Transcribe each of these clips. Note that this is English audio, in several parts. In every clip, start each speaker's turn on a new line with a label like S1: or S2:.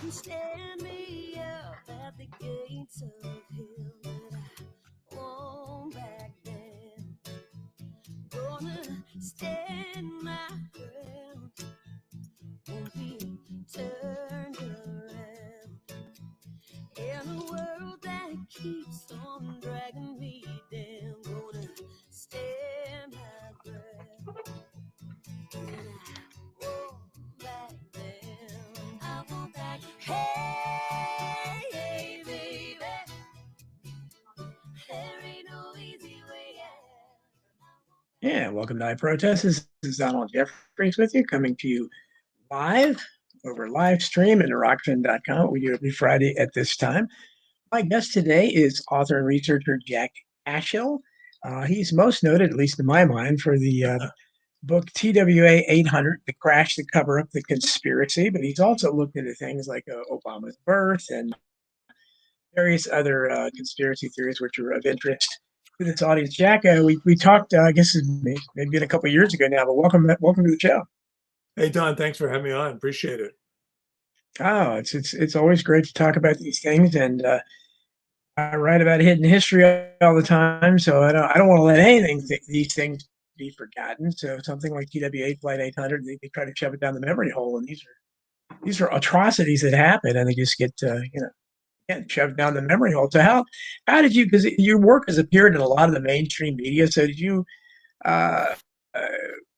S1: Stand me up at the gates of hell, but I won't back down. Gonna stand my ground, won't be turned around. In a world that keeps on dragging me down, gonna stand my ground. And I won't back down. I won't back. Hey, hey, baby, there ain't no easy way out.
S2: Yeah, welcome to I Protest. This is Donald Jeffries with you, coming to you live over live stream at rockfin.com. We do every Friday at this time. My guest today is author and researcher Jack Cashill. He's most noted, at least in my mind, for the book TWA 800, The Crash, the Cover Up, the Conspiracy. But he's also looked into things like Obama's birth and various other conspiracy theories, which are of interest to this audience. Jack, we talked, I guess, maybe been a couple of years ago now, but welcome to the show.
S3: Hey, Don, thanks for having me on. Appreciate it.
S2: Oh, it's always great to talk about these things, and I write about hidden history all the time, so I don't want to let these things be forgotten. So something like TWA Flight 800, they try to shove it down the memory hole, and these are atrocities that happen, and they just get shoved down the memory hole. So how did you? Because your work has appeared in a lot of the mainstream media. So uh, uh,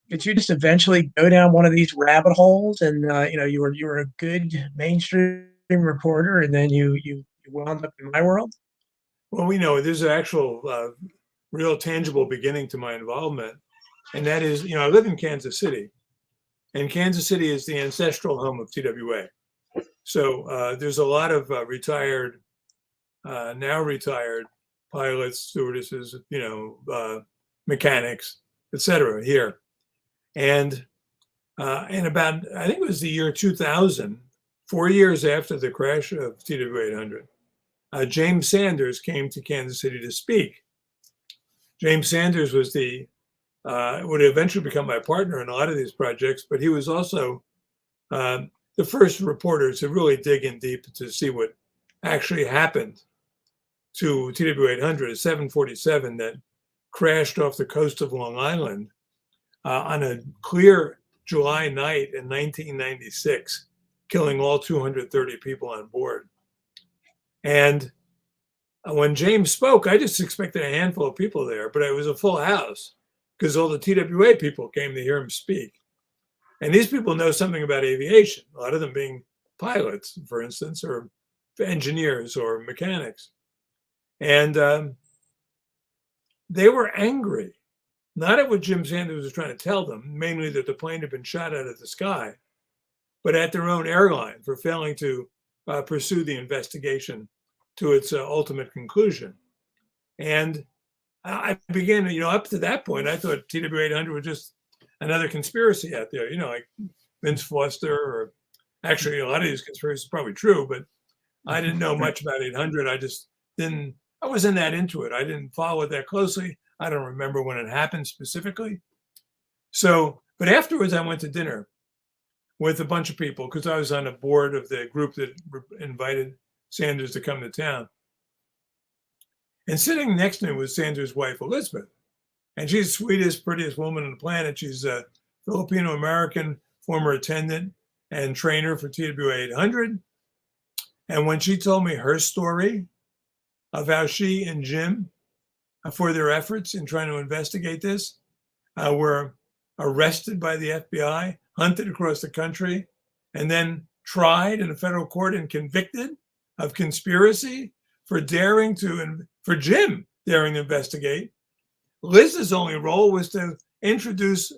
S2: did you just eventually go down one of these rabbit holes, and you were a good mainstream reporter, and then you wound up in my world?
S3: Well, we know there's an actual, real tangible beginning to my involvement, and that is, I live in Kansas City, and Kansas City is the ancestral home of TWA. So there's a lot of now retired pilots, stewardesses, mechanics, etc. here. And about, I think it was the year 2000, 4 years after the crash of TWA 800, James Sanders came to Kansas City to speak. James Sanders was would eventually become my partner in a lot of these projects, but he was also the first reporter to really dig in deep to see what actually happened to TWA 800, a 747 that crashed off the coast of Long Island on a clear July night in 1996, killing all 230 people on board. And when James spoke, I just expected a handful of people there, but it was a full house because all the TWA people came to hear him speak. And these people know something about aviation, a lot of them being pilots, for instance, or engineers or mechanics. And they were angry, not at what Jim Sanders was trying to tell them, mainly that the plane had been shot out of the sky, but at their own airline for failing to pursue the investigation to its ultimate conclusion. And I began, up to that point, I thought TWA 800 was just another conspiracy out there, like Vince Foster, or actually a lot of these conspiracies are probably true, but I didn't know much about 800. I wasn't that into it. I didn't follow it that closely. I don't remember when it happened specifically. So, but afterwards I went to dinner with a bunch of people because I was on a board of the group that invited Sanders to come to town. And sitting next to me was Sanders' wife, Elizabeth. And she's the sweetest, prettiest woman on the planet. She's a Filipino-American former attendant and trainer for TWA 800. And when she told me her story of how she and Jim, for their efforts in trying to investigate this, were arrested by the FBI, hunted across the country, and then tried in a federal court and convicted of conspiracy for Jim daring to investigate. Liz's only role was to introduce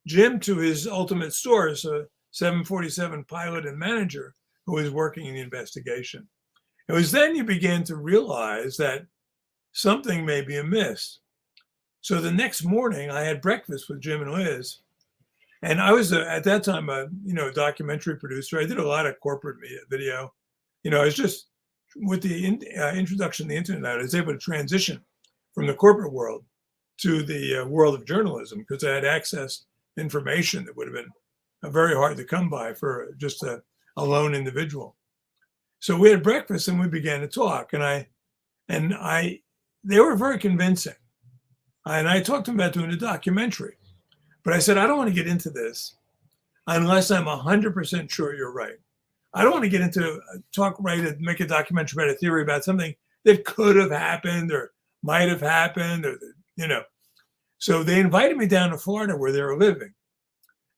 S3: Jim to his ultimate source, a 747 pilot and manager who was working in the investigation. It was then you began to realize that something may be amiss. So the next morning I had breakfast with Jim and Liz, and I was at that time a documentary producer. I did a lot of corporate media video. I was just with the introduction of the internet, I was able to transition from the corporate world to the world of journalism because I had access to information that would have been very hard to come by for just a lone individual. So we had breakfast and we began to talk, they were very convincing. And I talked to them about doing a documentary, but I said, I don't want to get into this unless I'm 100% sure you're right. I don't want to get into make a documentary about a theory about something that could have happened or might have happened, or, So they invited me down to Florida where they were living.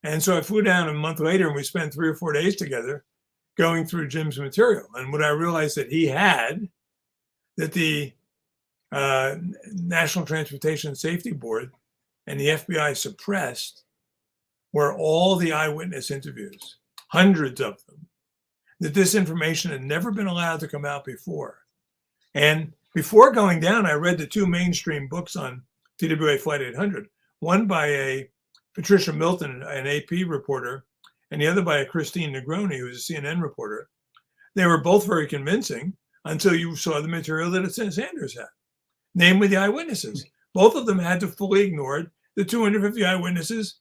S3: And so I flew down a month later and we spent 3 or 4 days together going through Jim's material. And what I realized that he had, that the National Transportation Safety Board and the FBI suppressed, were all the eyewitness interviews, hundreds of them, that this information had never been allowed to come out before. And before going down, I read the 2 mainstream books on TWA Flight 800, one by a Patricia Milton, an AP reporter, and the other by a Christine Negroni, who was a CNN reporter. They were both very convincing until you saw the material that Sanders had, namely the eyewitnesses. Both of them had to fully ignore the 250 eyewitnesses,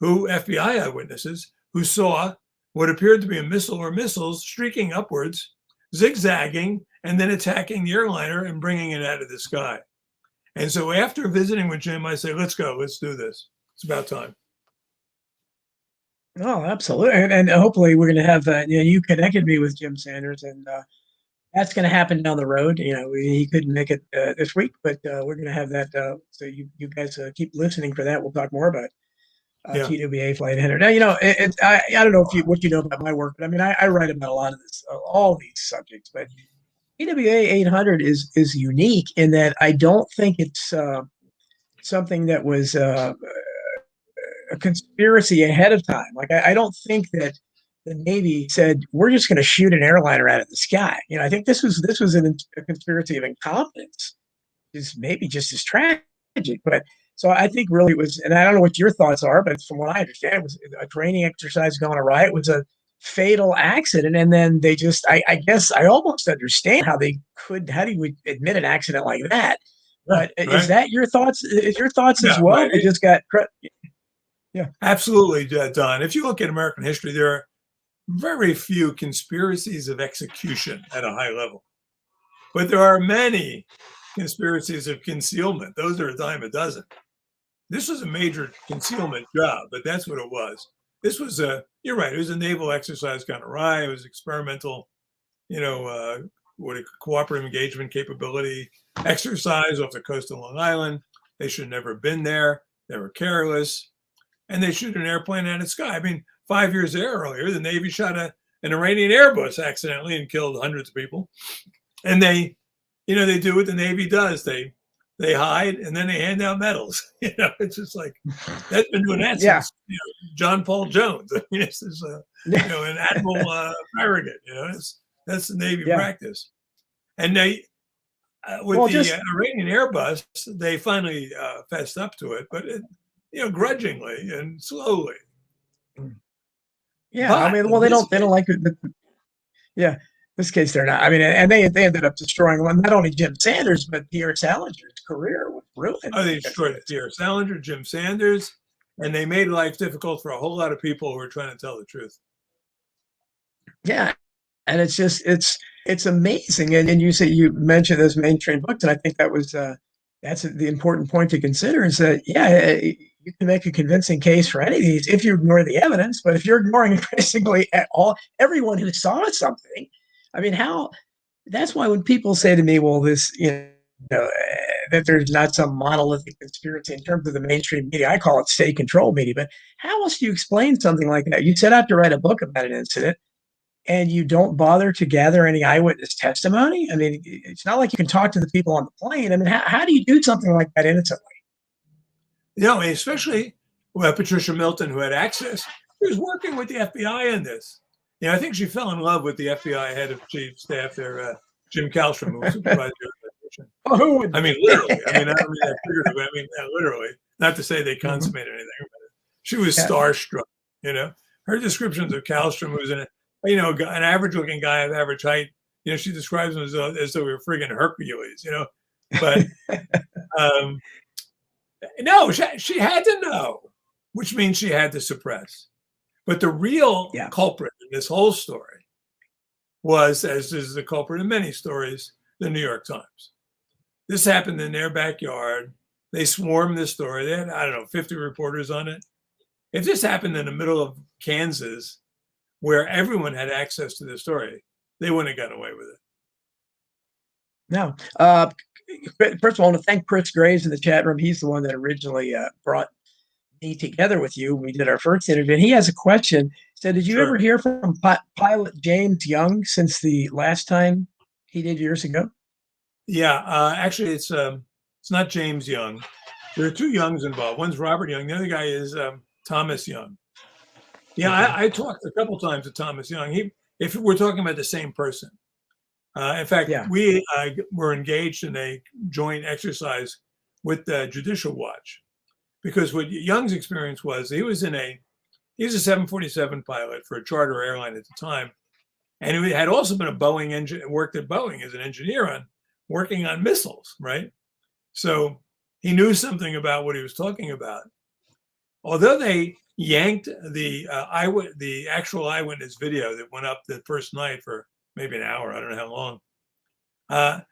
S3: FBI eyewitnesses, who saw what appeared to be a missile or missiles streaking upwards, zigzagging, and then attacking the airliner and bringing it out of the sky. And so after visiting with Jim, I said, let's go, let's do this. It's about time.
S2: Oh, absolutely. And hopefully we're going to have, you connected me with Jim Sanders, and that's going to happen down the road. He couldn't make it this week, but we're going to have that. So you guys keep listening for that. We'll talk more about TWA Flight 800. Now, I don't know what you know about my work, but I mean, I write about a lot of this, all these subjects, but TWA 800 is unique in that I don't think it's something that was a conspiracy ahead of time. Like, I don't think that the Navy said, we're just going to shoot an airliner out of the sky. I think this was a conspiracy of incompetence, is maybe just as tragic. But so I think really it was, and I don't know what your thoughts are, but from what I understand, it was a training exercise gone awry. It was a fatal accident. And then they just, I guess I almost understand how do you admit an accident like that? But
S3: right.
S2: Is that your thoughts? Is your thoughts as well?
S3: Right.
S2: It just got,
S3: Absolutely, Don. If you look at American history, there are very few conspiracies of execution at a high level, but there are many conspiracies of concealment. Those are a dime a dozen. This was a major concealment job, but that's what it was. This was you're right, it was a naval exercise gone awry. It was experimental, cooperative engagement capability exercise off the coast of Long Island. They should have never been there. They were careless, and they shoot an airplane out of the sky. I mean, 5 years earlier, the Navy shot an Iranian Airbus accidentally and killed hundreds of people. And they do what the Navy does. They hide and then they hand out medals. It's just like, that's been doing that since John Paul Jones. I mean, this is an Admiral Farragut. That's the Navy practice. And they, with the Iranian Airbus, they finally fessed up to it, but grudgingly and slowly.
S2: Yeah, but, I mean, well, they don't like it. Yeah, in this case, they're not. I mean, and they ended up destroying not only Jim Sanders, but Pierre Salinger's career was ruined.
S3: Oh, they destroyed Pierre Salinger, Jim Sanders, and they made life difficult for a whole lot of people who were trying to tell the truth.
S2: Yeah, and it's just it's amazing. And you mentioned those mainstream books, and I think that was that's the important point to consider, is that you can make a convincing case for any of these if you ignore the evidence. But if you're ignoring basically everyone who saw something, I mean, that's why when people say to me, well, this, that there's not some monolithic conspiracy in terms of the mainstream media, I call it state control media. But how else do you explain something like that? You set out to write a book about an incident and you don't bother to gather any eyewitness testimony. I mean, it's not like you can talk to the people on the plane. I mean, how do you do something like that innocently?
S3: Especially Patricia Milton, who had access, she was working with the FBI in this. I think she fell in love with the FBI head of chief staff there, Jim Kallstrom, who was supervisor of the mission. I mean, literally. I don't mean that figuratively. I mean that literally. Not to say they consummated anything, but she was starstruck. Her descriptions of Kallstrom, who's an average-looking guy of average height. She describes him as though we were friggin' Hercules. But no, she had to know, which means she had to suppress. But the real culprit in this whole story was, as is the culprit in many stories, the New York Times. This happened in their backyard. They swarmed this story. They had, I don't know, 50 reporters on it. If this happened in the middle of Kansas, where everyone had access to the story, they wouldn't have gotten away with it.
S2: No. First of all, I want to thank Chris Graves in the chat room. He's the one that originally brought me together with you. We did our first interview, and he has a question. So, did you ever hear from pilot James Young since the last time he did years ago?
S3: Yeah, actually, it's not James Young. There are two Youngs involved. One's Robert Young. The other guy is Thomas Young. Yeah,
S2: Okay.
S3: I talked a couple times to Thomas Young. If we're talking about the same person. In fact,
S2: Yeah.
S3: we were engaged in a joint exercise with the Judicial Watch, because what Young's experience was, he was a 747 pilot for a charter airline at the time, and he had also been a Boeing engineer, worked at Boeing as an engineer working on missiles, right? So he knew something about what he was talking about. Although they yanked the actual eyewitness video that went up the first night for maybe an hour, I don't know how long,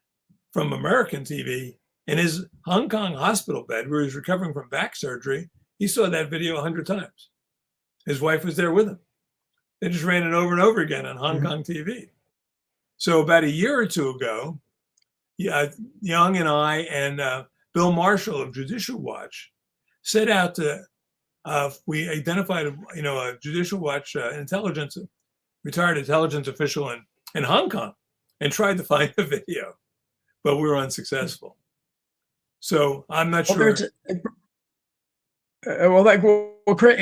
S3: from American TV, in his Hong Kong hospital bed where he was recovering from back surgery, he saw that video 100 times. His wife was there with him. They just ran it over and over again on Hong Kong TV. So about a year or two ago, Young and I and Bill Marshall of Judicial Watch set out to, we identified a Judicial Watch retired intelligence official in Hong Kong, and tried to find the video, but we were unsuccessful. So I'm not sure.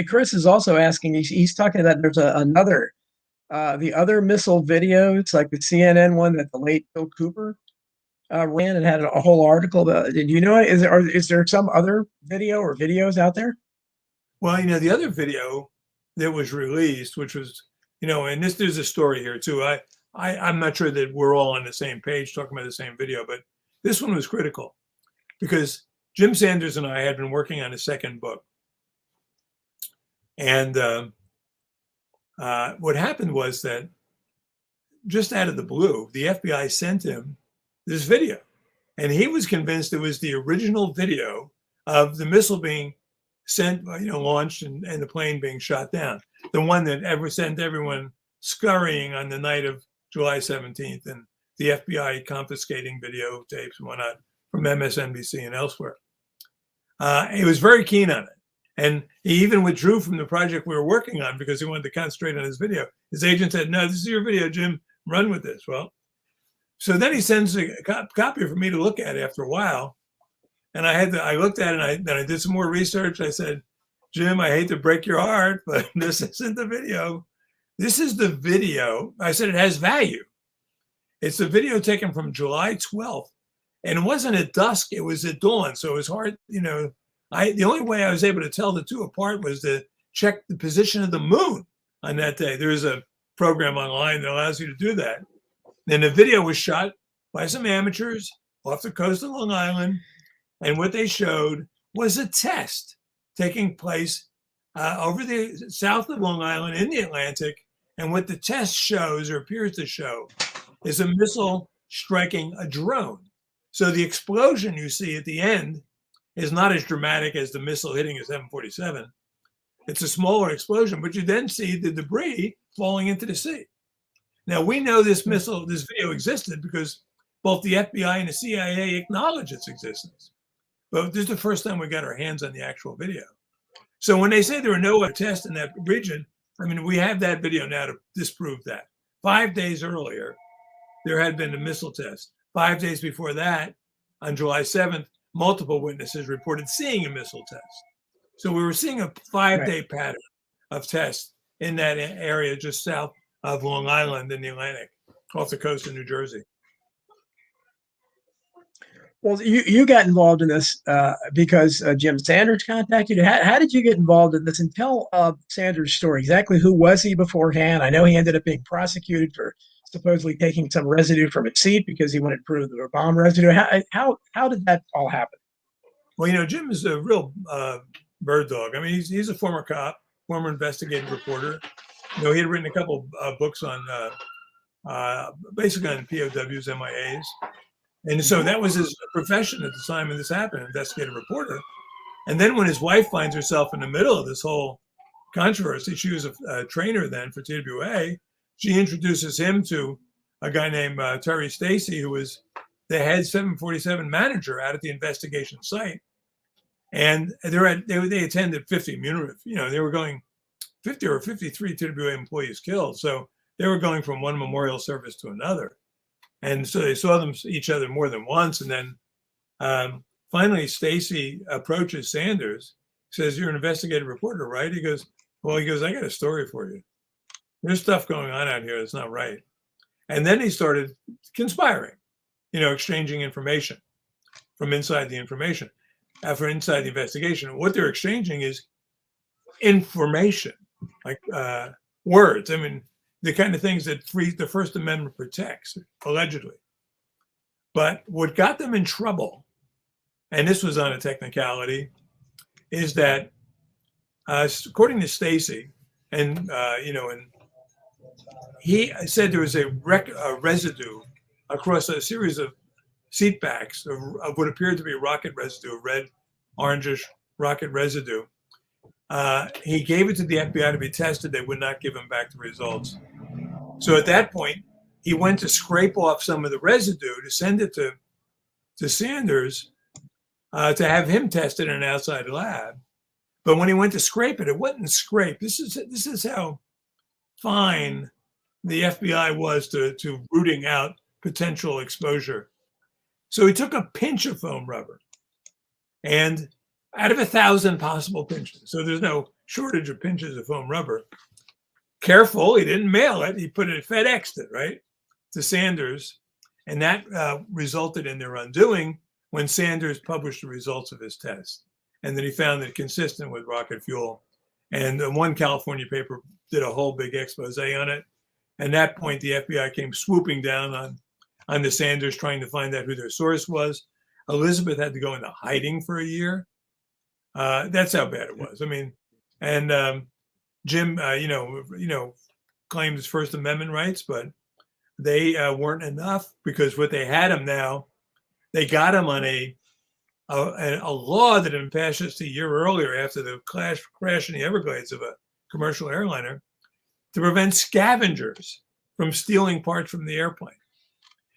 S2: Chris is also asking. He's talking about there's another, the other missile videos, like the CNN one that the late Bill Cooper ran and had a whole article about. Did you know it? Is there some other video or videos out there?
S3: Well, the other video that was released, which was, and there's a story here too. I'm not sure that we're all on the same page talking about the same video, but this one was critical because Jim Sanders and I had been working on a second book. And what happened was that just out of the blue, the FBI sent him this video. And he was convinced it was the original video of the missile being sent, launched and the plane being shot down. The one that ever sent everyone scurrying on the night of July 17th, and the FBI confiscating videotapes and whatnot from MSNBC and elsewhere. He was very keen on it. And he even withdrew from the project we were working on because he wanted to concentrate on his video. His agent said, "No, this is your video, Jim. Run with this." Well, so then he sends a copy for me to look at after a while. And I looked at it, and I did some more research. I said, "Jim, I hate to break your heart, but this isn't the video. This is the video." I said, "It has value. It's the video taken from July 12th. And it wasn't at dusk, it was at dawn. So it was hard, the only way I was able to tell the two apart was to check the position of the moon on that day. There is a program online that allows you to do that. And the video was shot by some amateurs off the coast of Long Island. And what they showed was a test taking place over the south of Long Island in the Atlantic. And what the test shows, or appears to show, is a missile striking a drone. So the explosion you see at the end is not as dramatic as the missile hitting a 747. It's a smaller explosion, but you then see the debris falling into the sea. Now, we know this video existed because both the FBI and the CIA acknowledge its existence. But this is the first time we got our hands on the actual video. So when they say there were no other tests in that region, we have that video now to disprove that. 5 days earlier, there had been a missile test. 5 days before that, on July 7th, multiple witnesses reported seeing a missile test. So we were seeing a 5-day pattern of tests in that area just south of Long Island in the Atlantic, off the coast of New Jersey.
S2: Well, you got involved in this because Jim Sanders contacted you. How did you get involved in this? And tell Sanders' story. Exactly who was he beforehand? I know he ended up being prosecuted for supposedly taking some residue from its seat because he wanted to prove there were bomb residue. How did that all happen?
S3: Well, Jim is a real bird dog. He's a former cop, former investigative reporter. He had written a couple books on basically on POWs, MIAs. And so that was his profession at the time when this happened, investigative reporter. And then when his wife finds herself in the middle of this whole controversy, she was a trainer then for TWA, she introduces him to a guy named Terry Stacy, who was the head 747 manager out at the investigation site. And they attended 50. They were going 50 or 53 TWA employees killed. So they were going from one memorial service to another. And so they saw each other more than once. And then finally, Stacy approaches Sanders, says, "You're an investigative reporter, right?" He goes, "I got a story for you. There's stuff going on out here that's not right." And then he started conspiring, exchanging information from inside the information, for inside the investigation. What they're exchanging is information, like words. I mean, the kind of things that the First Amendment protects, allegedly. But what got them in trouble, and this was on a technicality, is that according to Stacy, and he said there was a residue across a series of seat backs of what appeared to be rocket residue, red, orangish rocket residue. He gave it to the FBI to be tested. They would not give him back the results. So at that point, he went to scrape off some of the residue to send it to Sanders to have him tested in an outside lab. But when he went to scrape it, it wasn't scraped. This is how fine the FBI was to rooting out potential exposure. So he took a pinch of foam rubber, and out of 1,000 possible pinches, so there's no shortage of pinches of foam rubber. Careful, he didn't mail it. He put it, FedExed it, right, to Sanders. And that resulted in their undoing when Sanders published the results of his test. And then he found it consistent with rocket fuel. And one California paper did a whole big expose on it. And at that point, the FBI came swooping down on the Sanders, trying to find out who their source was. Elizabeth had to go into hiding for a year. That's how bad it was. I mean, and Jim, claimed his First Amendment rights, but they weren't enough, because what they had him now, they got him on a law that had been passed just a year earlier after the crash in the Everglades of a commercial airliner to prevent scavengers from stealing parts from the airplane.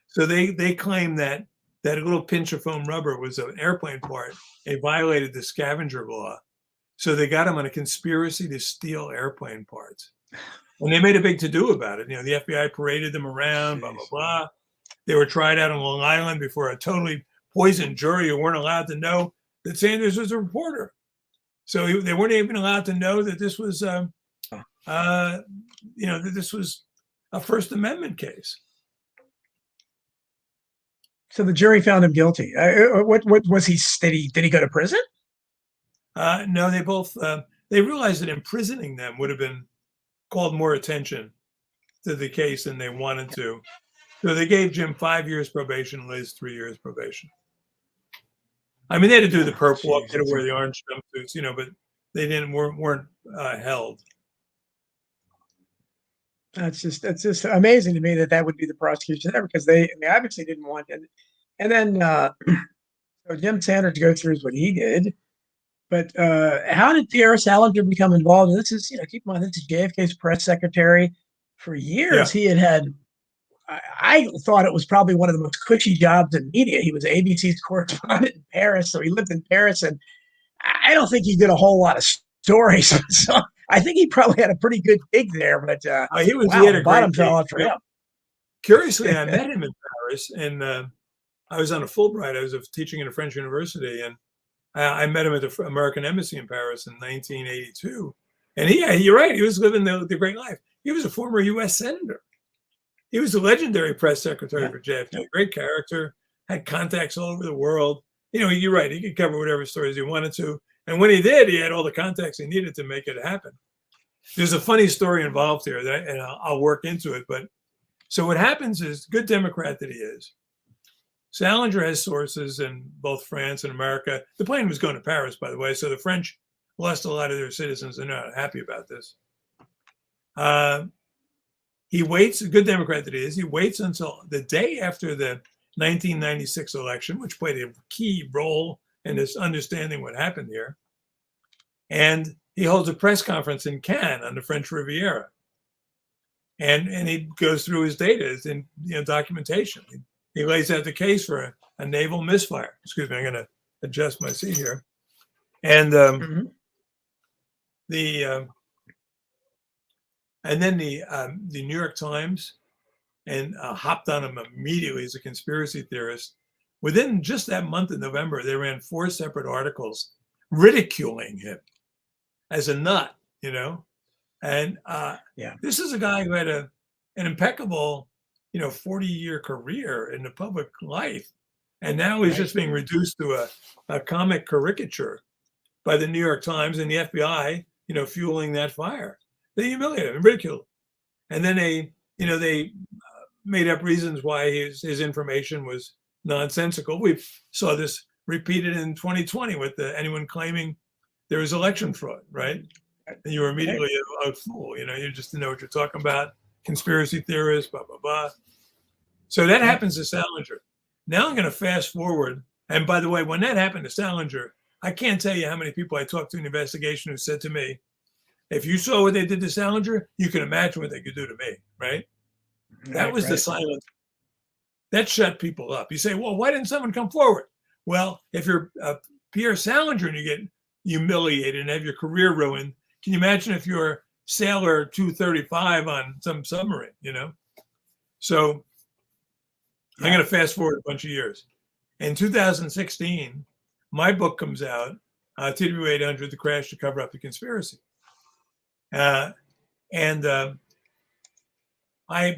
S3: So they claim that a little pinch of foam rubber was an airplane part. It violated the scavenger law. So they got him on a conspiracy to steal airplane parts. And they made a big to-do about it. The FBI paraded them around, blah, blah, blah. They were tried out on Long Island before a totally poisoned jury who weren't allowed to know that Sanders was a reporter. So they weren't even allowed to know that this was, that this was a First Amendment case.
S2: So the jury found him guilty. What was he? Did he go to prison?
S3: No, they both, they realized that imprisoning them would have been called more attention to the case than they wanted to. So they gave Jim 5 years probation, Liz 3 years probation. I mean, they had to do the perp walk, they had to wear the orange jumpsuits, but they weren't held.
S2: That's just amazing to me that would be the prosecution ever, because they obviously didn't want it. And then so Jim Sanders go through what he did. But how did Pierre Salinger become involved? This is, keep in mind, this is JFK's press secretary. For years, he had I thought it was probably one of the most cushy jobs in media. He was ABC's correspondent in Paris, so he lived in Paris, and I don't think he did a whole lot of stories. So I think he probably had a pretty good gig there, but
S3: he had a
S2: bottom fell out for him.
S3: Curiously, I met him in Paris, and I was on a Fulbright. I was teaching at a French university, and I met him at the American Embassy in Paris in 1982. And you're right, he was living the great life. He was a former U.S. senator. He was the legendary press secretary for JFK. Great character, had contacts all over the world. You're right, he could cover whatever stories he wanted to. And when he did, he had all the contacts he needed to make it happen. There's a funny story involved here, and I'll work into it. But so what happens is, good Democrat that he is, Salinger has sources in both France and America. The plane was going to Paris, by the way, so the French lost a lot of their citizens. They're not happy about this. he waits, a good Democrat that he is, he waits until the day after the 1996 election, which played a key role in this understanding what happened here. And he holds a press conference in Cannes on the French Riviera. And he goes through his data and documentation. He lays out the case for a naval misfire. Excuse me, I'm going to adjust my seat here. And and then the New York Times and hopped on him immediately as a conspiracy theorist. Within just that month of November, they ran 4 separate articles ridiculing him as a nut, And this is a guy who had an impeccable, 40-year career in the public life. And now he's just being reduced to a comic caricature by the New York Times and the FBI, fueling that fire. They humiliated him and ridiculed him. And then they made up reasons why his information was nonsensical. We saw this repeated in 2020 with anyone claiming there was election fraud, right? And you were immediately a fool. You just didn't know what you're talking about. Conspiracy theorists, blah, blah, blah. So that happens to Salinger. Now I'm going to fast forward. And by the way, when that happened to Salinger, I can't tell you how many people I talked to in the investigation who said to me, if you saw what they did to Salinger, you can imagine what they could do to me, right? That was the silence. That shut people up. You say, well, why didn't someone come forward? Well, if you're Pierre Salinger and you get humiliated and have your career ruined, can you imagine if you're Sailor 235 on some submarine, So I'm going to fast forward a bunch of years. In 2016, my book comes out, TW 800, The Crash to Cover Up the Conspiracy.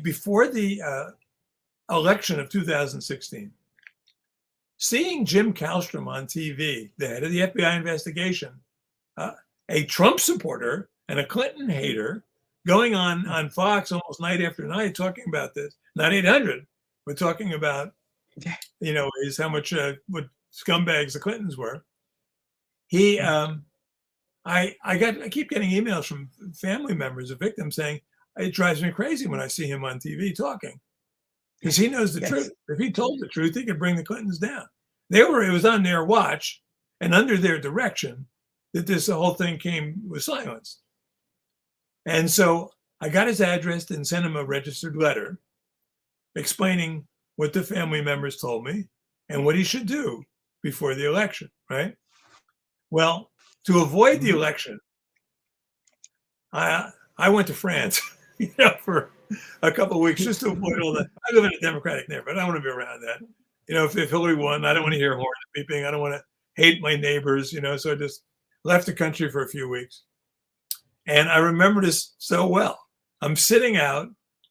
S3: Before the election of 2016, seeing Jim Kallstrom on TV, the head of the FBI investigation, a Trump supporter and a Clinton hater, going on Fox almost night after night talking about this, not 800, but talking about, is how much what scumbags the Clintons were. I keep getting emails from family members of victims saying, it drives me crazy when I see him on TV talking, because he knows the truth. If he told the truth, he could bring the Clintons down. It was on their watch and under their direction that this whole thing was silenced. And so I got his address and sent him a registered letter explaining what the family members told me and what he should do before the election, right? Well, to avoid the election, I went to France, for a couple of weeks just to avoid all that. I live in a Democratic neighborhood. I don't want to be around that. If Hillary won, I don't want to hear horns beeping. I don't want to hate my neighbors, so I just left the country for a few weeks. And I remember this so well. I'm sitting out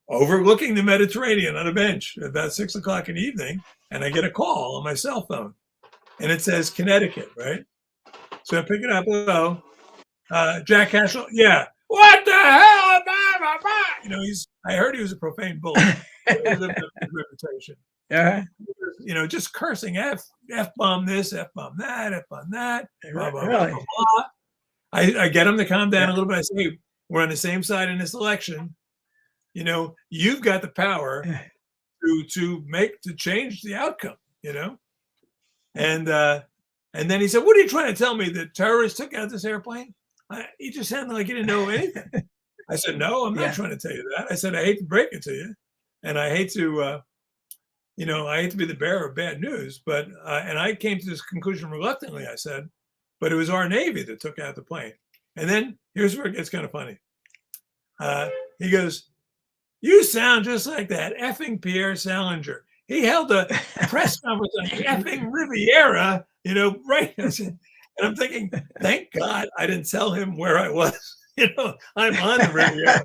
S3: overlooking the Mediterranean on a bench at about 6 o'clock in the evening, and I get a call on my cell phone, and it says Connecticut, right? So I pick it up. Hello, Jack Cashill. Yeah. What the hell? Blah, blah, blah. I heard he was a profane bully. Reputation.
S2: Yeah.
S3: Just cursing F-bomb this, F-bomb that, F-bomb that. Blah, blah,
S2: really?
S3: blah, blah, blah. I get him to calm down a little bit. I say, hey, we're on the same side in this election. You've got the power to change the outcome, And then he said, what are you trying to tell me, that terrorists took out this airplane? He just sounded like he didn't know anything. I said, no, I'm not trying to tell you that. I said, I hate to break it to you. And I hate to, I hate to be the bearer of bad news. But, and I came to this conclusion reluctantly, I said, but it was our Navy that took out the plane. And then here's where it gets kind of funny. He goes, you sound just like that effing Pierre Salinger. He held a press conference on the effing Riviera, right? And I'm thinking, thank God I didn't tell him where I was. I'm on the Riviera.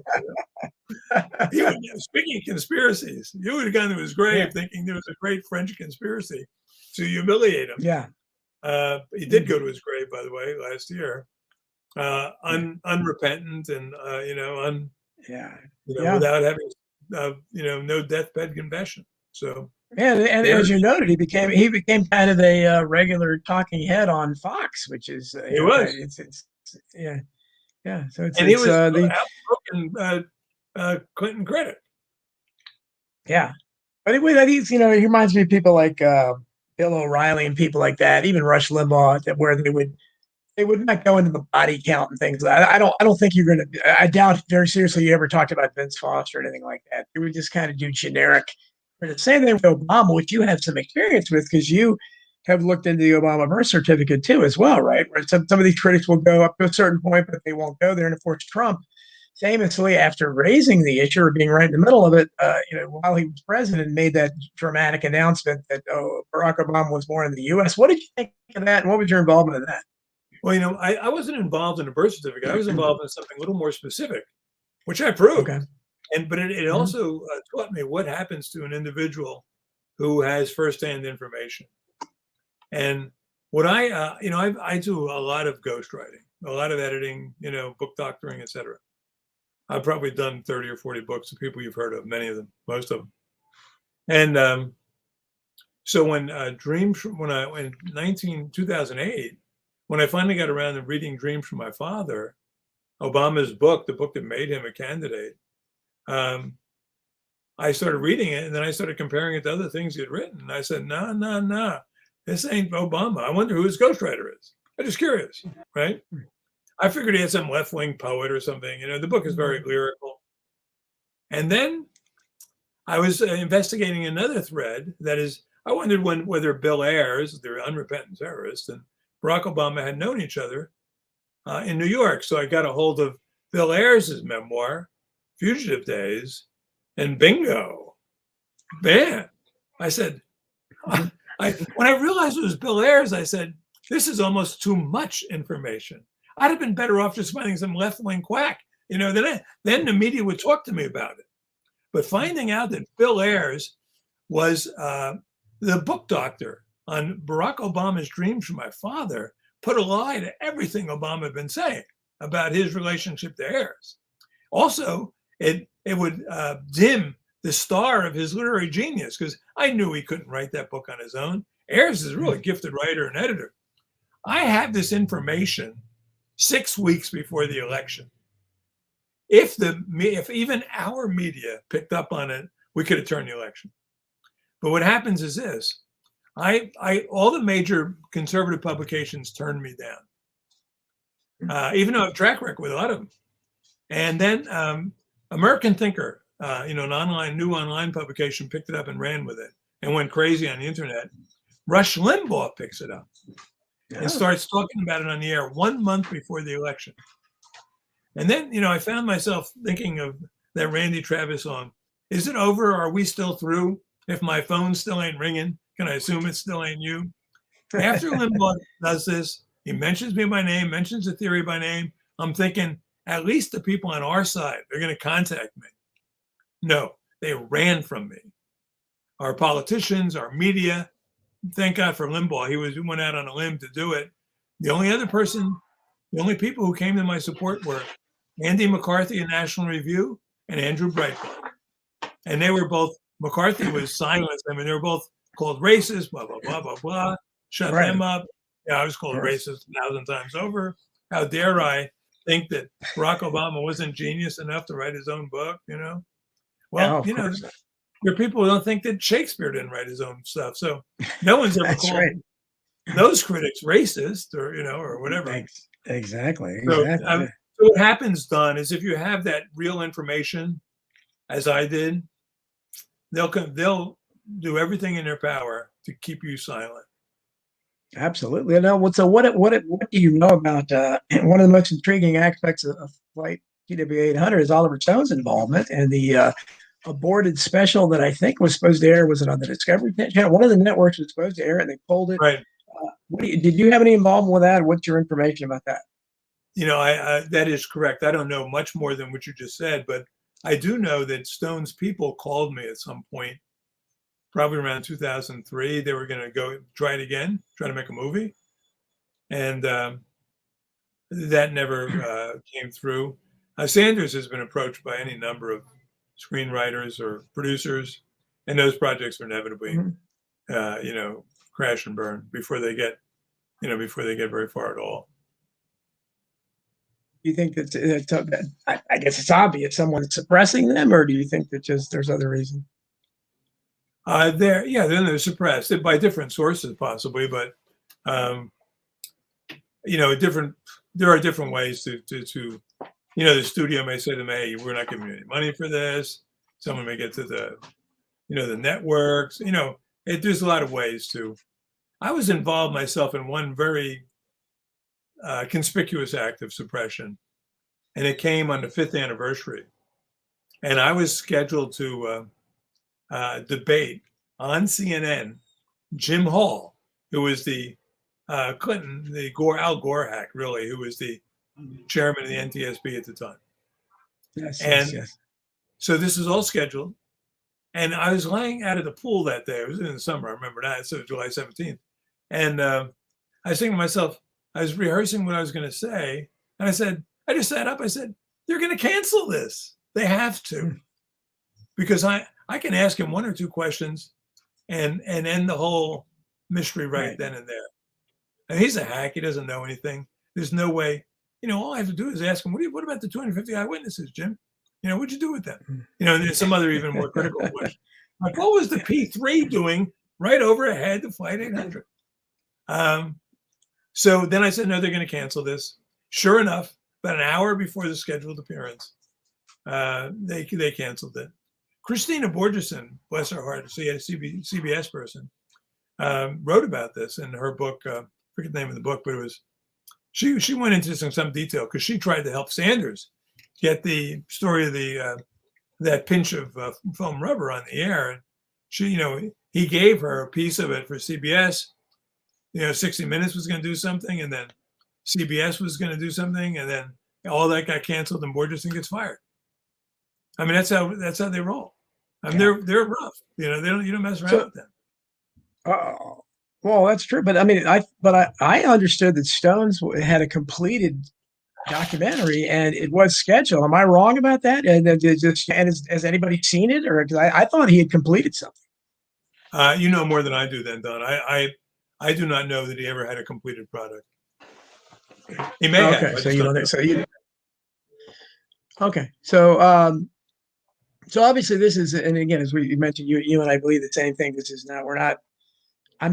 S3: Speaking of conspiracies, you would have gone to his grave thinking there was a great French conspiracy to humiliate him.
S2: Yeah.
S3: He did go to his grave, by the way, last year, unrepentant and, without having, no deathbed confession. So.
S2: Yeah, and as you noted, he became kind of a regular talking head on Fox, which is
S3: he was.
S2: Yeah. So
S3: he was outspoken Clinton critic.
S2: Yeah. But anyway, that is, he reminds me of people like Bill O'Reilly and people like that, even Rush Limbaugh, where they would not go into the body count and things. I don't think you're going to. I doubt very seriously you ever talked about Vince Foster or anything like that. You would just kind of do generic. But the same thing with Obama, which you have some experience with because you have looked into the Obama birth certificate too, as well, right? Where some of these critics will go up to a certain point, but they won't go there. And of course, Trump, famously, after raising the issue or being right in the middle of it, while he was president, made that dramatic announcement that Barack Obama was born in the U.S. What did you think of that, and what was your involvement in that?
S3: Well, I wasn't involved in a birth certificate. I was involved in something a little more specific, which I proved.
S2: Okay.
S3: But it also taught me what happens to an individual who has firsthand information. And what I do a lot of ghostwriting, a lot of editing, book doctoring, etc. I've probably done 30 or 40 books of people you've heard of, many of them, most of them. And so when in 2008, when I finally got around to reading Dreams from My Father, Obama's book, the book that made him a candidate, I started reading it, and then I started comparing it to other things he had written. And I said, no, this ain't Obama. I wonder who his ghostwriter is. I'm just curious, right? I figured he had some left-wing poet or something. The book is very lyrical. And then I was investigating another thread. That is, I wondered whether Bill Ayers, the unrepentant terrorist, and Barack Obama had known each other in New York. So I got a hold of Bill Ayers' memoir, Fugitive Days, and bingo, man. I said, when I realized it was Bill Ayers, I said, this is almost too much information. I'd have been better off just finding some left-wing quack, then the media would talk to me about it. But finding out that Bill Ayers was the book doctor on Barack Obama's Dreams from My Father put a lie to everything Obama had been saying about his relationship to Ayers. Also, it would dim the star of his literary genius, because I knew he couldn't write that book on his own. Ayers is a really gifted writer and editor. I have this information 6 weeks before the election. If even our media picked up on it, we could have turned the election. But what happens is this. All the major conservative publications turned me down, even though I have a track record with a lot of them. And then American Thinker, an new online publication, picked it up and ran with it and went crazy on the internet. Rush Limbaugh picks it up and starts talking about it on the air 1 month before the election. And then, I found myself thinking of that Randy Travis song, "Is it over? Are we still through? If my phone still ain't ringing, can I assume it still ain't you?" After Limbaugh does this, he mentions me by name, mentions the theory by name. I'm thinking, at least the people on our side are going to contact me. No, they ran from me. Our politicians, our media, thank God for Limbaugh. He went out on a limb to do it. The only people who came to my support were Andy McCarthy of National Review and Andrew Breitbart. And they were both, McCarthy was silenced. They were both called racist, blah, blah, blah, blah, blah. Shut them up. Yeah, I was called racist 1,000 times over. How dare I think that Barack Obama wasn't genius enough to write his own book, Well, there are people who don't think that Shakespeare didn't write his own stuff. So no one's ever called those critics racist or whatever.
S2: Exactly.
S3: So what happens, Don, is if you have that real information, as I did, they'll do everything in their power to keep you silent.
S2: Absolutely. Now, so what do you know about one of the most intriguing aspects of Flight TW-800 is Oliver Stone's involvement and the aborted special that I think was supposed to air. Was it on the Discovery Channel? One of the networks was supposed to air it, and they pulled it.
S3: Right.
S2: Did you have any involvement with that? What's your information about that?
S3: That is correct. I don't know much more than what you just said, but I do know that Stone's people called me at some point, probably around 2003. They were going to go try it again, try to make a movie. And that never came through. Sanders has been approached by any number of screenwriters or producers, and those projects are inevitably, crash and burn before they get very far at all.
S2: Do you think that I guess it's obvious someone's suppressing them, or do you think that just there's other reasons?
S3: Then they're suppressed by different sources, possibly, but there are different ways to the studio may say to them, hey, we're not giving you any money for this. Someone may get to the networks. There's a lot of ways to. I was involved myself in one very conspicuous act of suppression, and it came on the 5th anniversary. And I was scheduled to debate on CNN Jim Hall, who was the Clinton, Al Gore hack, really, who was the chairman of the NTSB at the time.
S2: Yes.
S3: So this was all scheduled. And I was laying out of the pool that day. It was in the summer. I remember that. So July 17th. And I was thinking to myself, I was rehearsing what I was going to say. And I just sat up. I said, they're going to cancel this. They have to. Because I can ask him one or two questions and end the whole mystery right then and there. And he's a hack. He doesn't know anything. There's no way. All I have to do is ask him, what about the 250 eyewitnesses, Jim? What'd you do with them? And there's some other even more critical question. Like, what was the P3 doing right overhead the Flight 800? So then I said, no, they're going to cancel this. Sure enough, about an hour before the scheduled appearance, they canceled it. Christina Borgeson, bless her heart, a CBS person, wrote about this in her book. I forget the name of the book, but it was she went into this in some detail because she tried to help Sanders get the story of that pinch of foam rubber on the air, and he gave her a piece of it for CBS. 60 Minutes was going to do something, and then CBS was going to do something, and then all that got canceled, and Borgeson gets fired. I mean, that's how they roll. I mean, they're rough. You don't mess around with them.
S2: Well, that's true, but I mean, I understood that Stones had a completed documentary and it was scheduled. Am I wrong about that? And has anybody seen it, or because I thought he had completed something?
S3: You know more than I do, then, Don. I do not know that he ever had a completed product. He may have.
S2: Okay, so you don't know. So you. Okay, so obviously this is, and again, as we mentioned, you and I believe the same thing. This is not. We're not. I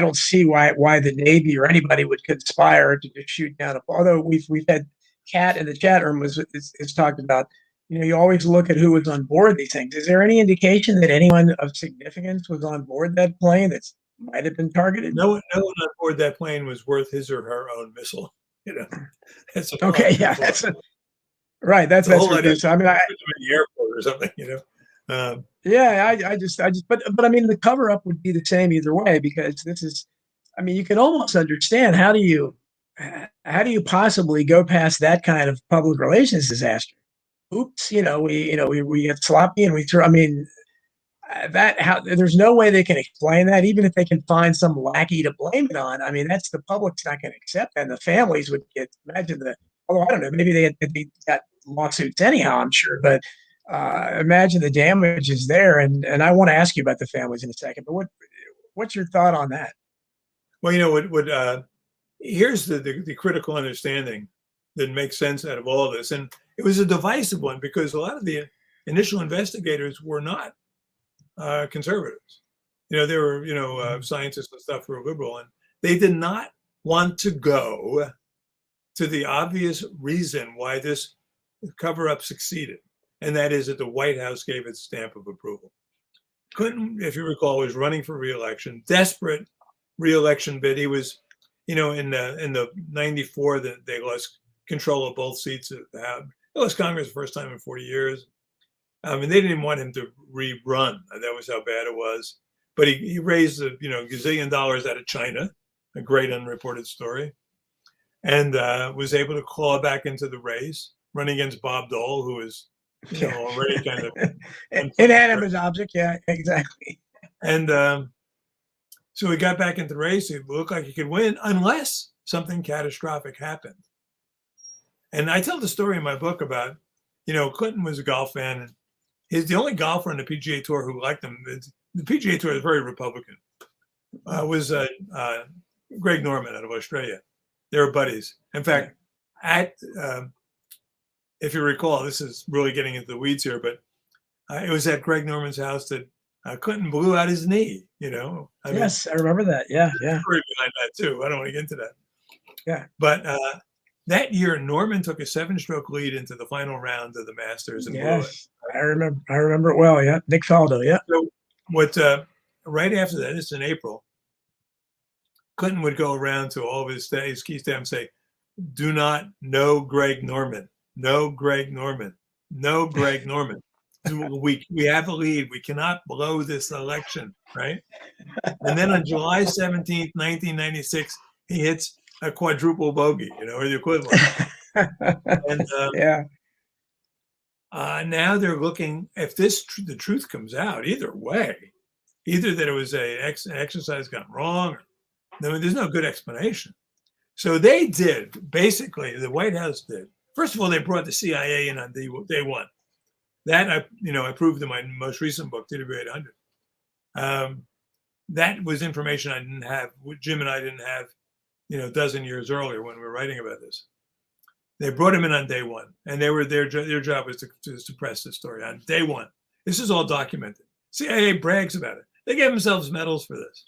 S2: don't see why the Navy or anybody would conspire to just shoot down. Although we've had Kat in the chat room is talked about. You always look at who was on board these things. Is there any indication that anyone of significance was on board that plane that might have been targeted?
S3: No one on board that plane was worth his or her own missile. That's
S2: okay. Yeah, right. That's
S3: whole idea.
S2: So, I mean,
S3: in the airport or something.
S2: Yeah, I just, but I mean, the cover up would be the same either way, because this is, I mean, you can almost understand how do you possibly go past that kind of public relations disaster? Oops, we get sloppy and we throw. I mean, there's no way they can explain that, even if they can find some lackey to blame it on. I mean, the public's not going to accept that, and the families would imagine although I don't know, maybe they got lawsuits anyhow, I'm sure, but. Imagine the damage is there, and I want to ask you about the families in a second. But what's your thought on that?
S3: Well, here's the critical understanding that makes sense out of all of this, and it was a divisive one because a lot of the initial investigators were not conservatives. They were scientists and stuff who were liberal, and they did not want to go to the obvious reason why this cover-up succeeded. And that is that the White House gave its stamp of approval. Clinton, if you recall, was running for re-election, desperate re-election bid. He was, in the 94 that they lost control of both seats. They lost Congress the first time in 40 years. I mean, they didn't want him to rerun. That was how bad it was. But he raised gazillion dollars out of China, a great unreported story, and was able to claw back into the race, running against Bob Dole, who was already kind of
S2: inanimate object. Yeah, exactly.
S3: And so he got back into the race. It looked like he could win unless something catastrophic happened. And I tell the story in my book about, Clinton was a golf fan, and he's the only golfer on the PGA Tour who liked him. The PGA Tour is very Republican. Was Greg Norman out of Australia. They were buddies. In fact, if you recall, this is really getting into the weeds here, but it was at Greg Norman's house that Clinton blew out his knee. You know,
S2: Yes, I remember that. Yeah, yeah,
S3: story behind that too. I don't want to get into that.
S2: yeah.
S3: But that year, Norman took a 7-stroke lead into the final round of the Masters and blew it.
S2: Yes, I remember. I remember it well. Yeah, Nick Faldo. Yeah.
S3: So what? Right after that, it's in April. Clinton would go around to all of his key staff and say, "Do not know Greg Norman. No Greg Norman. No Greg Norman. We have a lead. We cannot blow this election." Right. And then on July 17th, 1996, he hits a quadruple bogey, or the equivalent. And
S2: yeah.
S3: now they're looking, if the truth comes out, either way, either that it was an exercise gone wrong, or there's no good explanation. So they did, basically, the White House did. First of all, they brought the CIA in on day one. That I proved in my most recent book, TW 800. That was information I didn't have, Jim and I didn't have, a dozen years earlier when we were writing about this. They brought him in on day one, and their job was to suppress the story on day one. This is all documented. CIA brags about it. They gave themselves medals for this.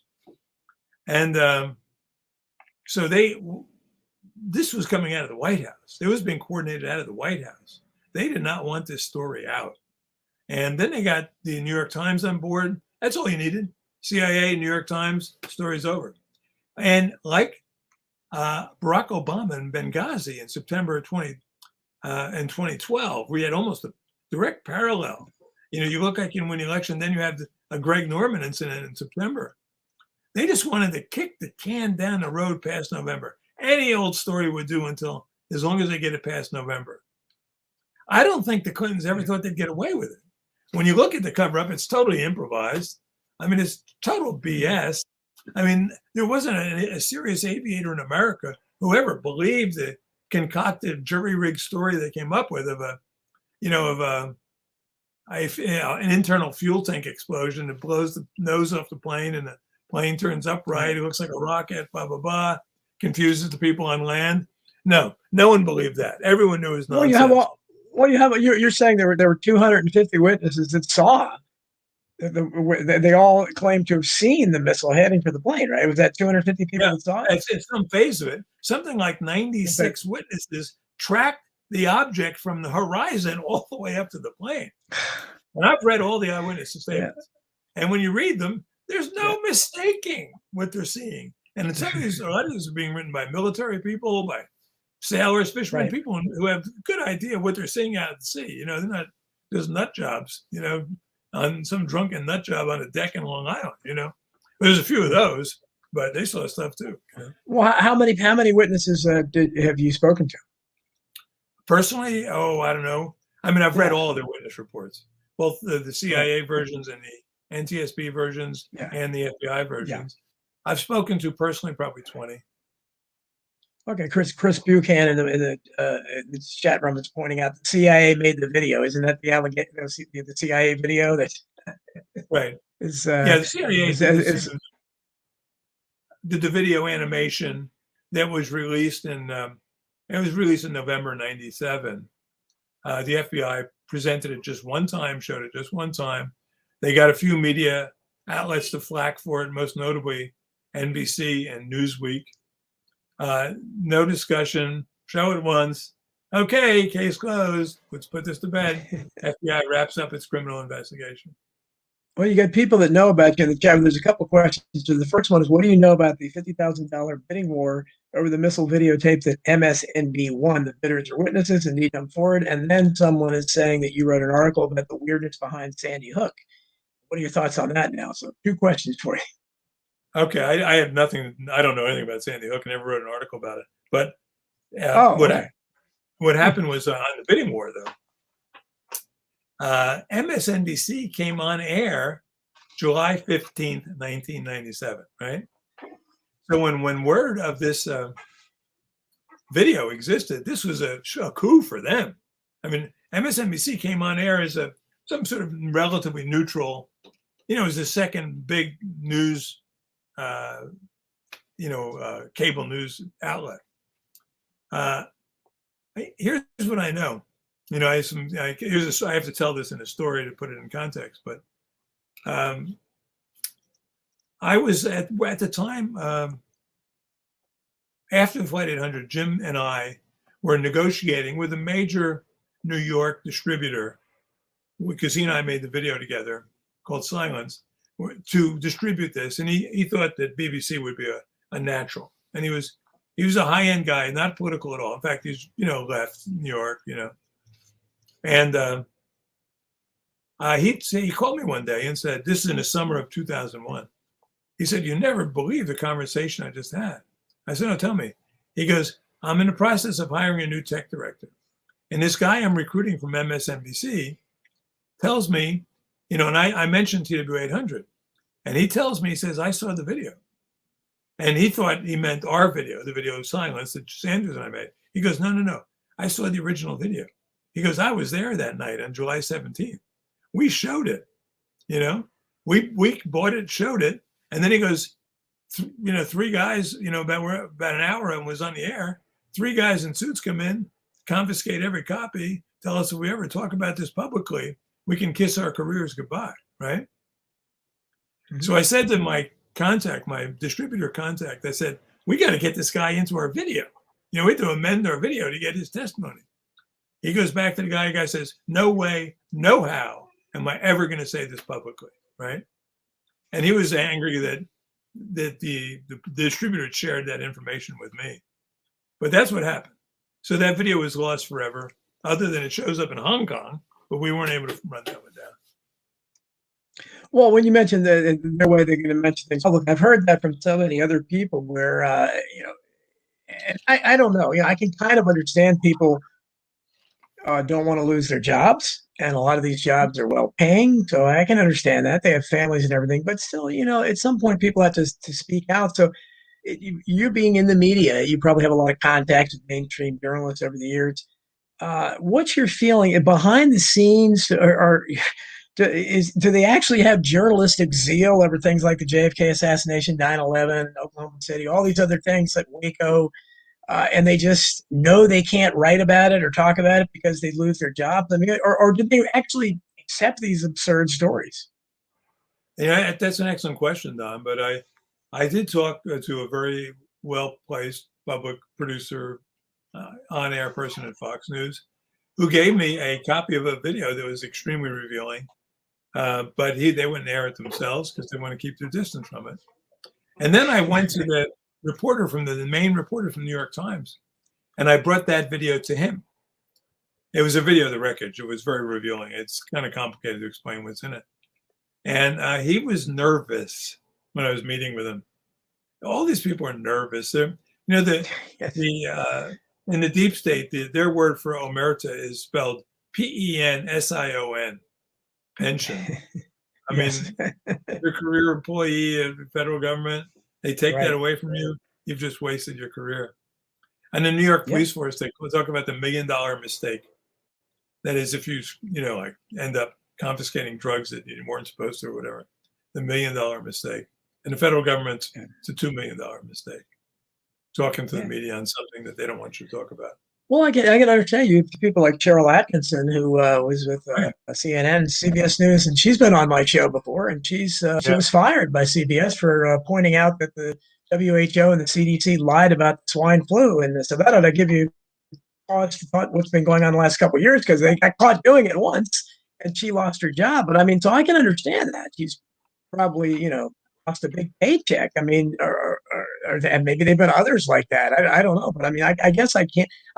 S3: And so this was coming out of the White House. It was being coordinated out of the White House. They did not want this story out. And then they got the New York Times on board. That's all you needed. CIA, New York Times, story's over. And like Barack Obama in Benghazi in September in 2012, we had almost a direct parallel. You look like you win the election, then you have a Greg Norman incident in September. They just wanted to kick the can down the road past November. Any old story would do as long as they get it past November. I don't think the Clintons ever thought they'd get away with it. When you look at the cover-up, it's totally improvised. It's total BS. There wasn't a serious aviator in America who ever believed the concocted jury-rigged story they came up with of an internal fuel tank explosion that blows the nose off the plane and the plane turns upright. It looks like a rocket, blah, blah, blah, confuses the people on land. No one believed that. Everyone knew it was nonsense.
S2: You're saying there were 250 witnesses that saw. They all claim to have seen the missile heading for the plane, right? Was that 250 people that saw it?
S3: It's some phase of it. Something like 96 witnesses tracked the object from the horizon all the way up to the plane. And I've read all the eyewitness statements. Yeah. And when you read them, there's no mistaking what they're seeing. And a lot of these are being written by military people, by sailors, fishermen, people who have a good idea of what they're seeing out at sea. They're not just nut jobs, on some drunken nut job on a deck in Long Island. There's a few of those, but they saw stuff too.
S2: Well, how many witnesses have you spoken to?
S3: Personally, I don't know. I've read all of their witness reports, both the CIA versions and the NTSB versions and the FBI versions. Yeah. I've spoken to personally probably 20.
S2: Okay, Chris Buchanan in the chat room is pointing out the CIA made the video. Isn't that the allegation? The CIA video that
S3: right? The CIA did the video animation that was released in November '97. The FBI presented it just one time, showed it just one time. They got a few media outlets to flack for it, most notably NBC and Newsweek. No discussion, show it once. Okay, case closed. Let's put this to bed. FBI wraps up its criminal investigation.
S2: Well, you got people that know about you in the chat. There's a couple of questions. So the first one is, what do you know about the $50,000 bidding war over the missile videotape that MSNB won? The bidders are witnesses and need to come forward. And then someone is saying that you wrote an article about the weirdness behind Sandy Hook. What are your thoughts on that now? So 2 questions for you.
S3: Okay, I have nothing. I don't know anything about Sandy Hook. I never wrote an article about it. But what happened was on the bidding war, though. MSNBC came on air July 15th, 1997, right? So when word of this video existed, this was a coup for them. MSNBC came on air as some sort of relatively neutral, it was the second big news cable news outlet. Here's what I know. I have to tell this in a story to put it in context, but I was at the time, after the Flight 800, Jim and I were negotiating with a major New York distributor, because he and I made the video together called Silence, to distribute this. And he thought that BBC would be a natural. And he was a high-end guy, not political at all. In fact, he's, left New York, And he called me one day and said, this is in the summer of 2001. He said, you never believe the conversation I just had. I said, no, tell me. He goes, I'm in the process of hiring a new tech director. And this guy I'm recruiting from MSNBC tells me, and I mentioned TW800. And he tells me, he says, I saw the video. And he thought he meant our video, the video of Silence that Sanders and I made. He goes, no. I saw the original video. He goes, I was there that night on July 17th. We showed it, We bought it, showed it. And then he goes, three guys, about an hour and was on the air. 3 guys in suits come in, confiscate every copy, tell us if we ever talk about this publicly, we can kiss our careers goodbye, right? Mm-hmm. So I said to my distributor contact, I said, we got to get this guy into our video. We have to amend our video to get his testimony. He goes back to the guy says, no way, no how am I ever going to say this publicly, right? And he was angry that the distributor shared that information with me. But that's what happened. So that video was lost forever, other than it shows up in Hong Kong, but we weren't able to run that one down.
S2: Well, when you mentioned the way they're going to mention things public, I've heard that from so many other people where, and I don't know, I can kind of understand people don't want to lose their jobs. And a lot of these jobs are well paying. So I can understand that. They have families and everything. But still, at some point, people have to speak out. So you being in the media, you probably have a lot of contacts with mainstream journalists over the years. What's your feeling behind the scenes? Do they actually have journalistic zeal over things like the JFK assassination, 9/11, Oklahoma City, all these other things like Waco? And they just know they can't write about it or talk about it because they lose their jobs? I mean, or did they actually accept these absurd stories?
S3: Yeah, that's an excellent question, Don. But I did talk to a very well-placed public producer, on-air person at Fox News, who gave me a copy of a video that was extremely revealing. But they wouldn't air it themselves because they want to keep their distance from it. And then I went to the reporter from the main reporter from the New York Times, and I brought that video to him. It was a video of the wreckage. It was very revealing. It's kind of complicated to explain what's in it. And he was nervous when I was meeting with him. All these people are nervous. They're, in the deep state, their word for omerta is spelled PENSION, pension. I mean, you're a career employee of the federal government. They take that away from you. You've just wasted your career. And the New York police force, they talk about the $1 million mistake. That is, if you end up confiscating drugs that you weren't supposed to or whatever, the $1 million mistake. And the federal government, it's a $2 million mistake. Talking to the media on something that they don't want you to talk about.
S2: Well, I can understand you. People like Cheryl Atkinson, who was with CNN, CBS News, and she's been on my show before, and she was fired by CBS for pointing out that the WHO and the CDC lied about swine flu, and so that ought to give you pause to thought what's been going on the last couple of years, because they got caught doing it once, and she lost her job. But I mean, so I can understand that she's probably lost a big paycheck. I mean, and maybe there've been others like that. I don't know, but I mean, I guess I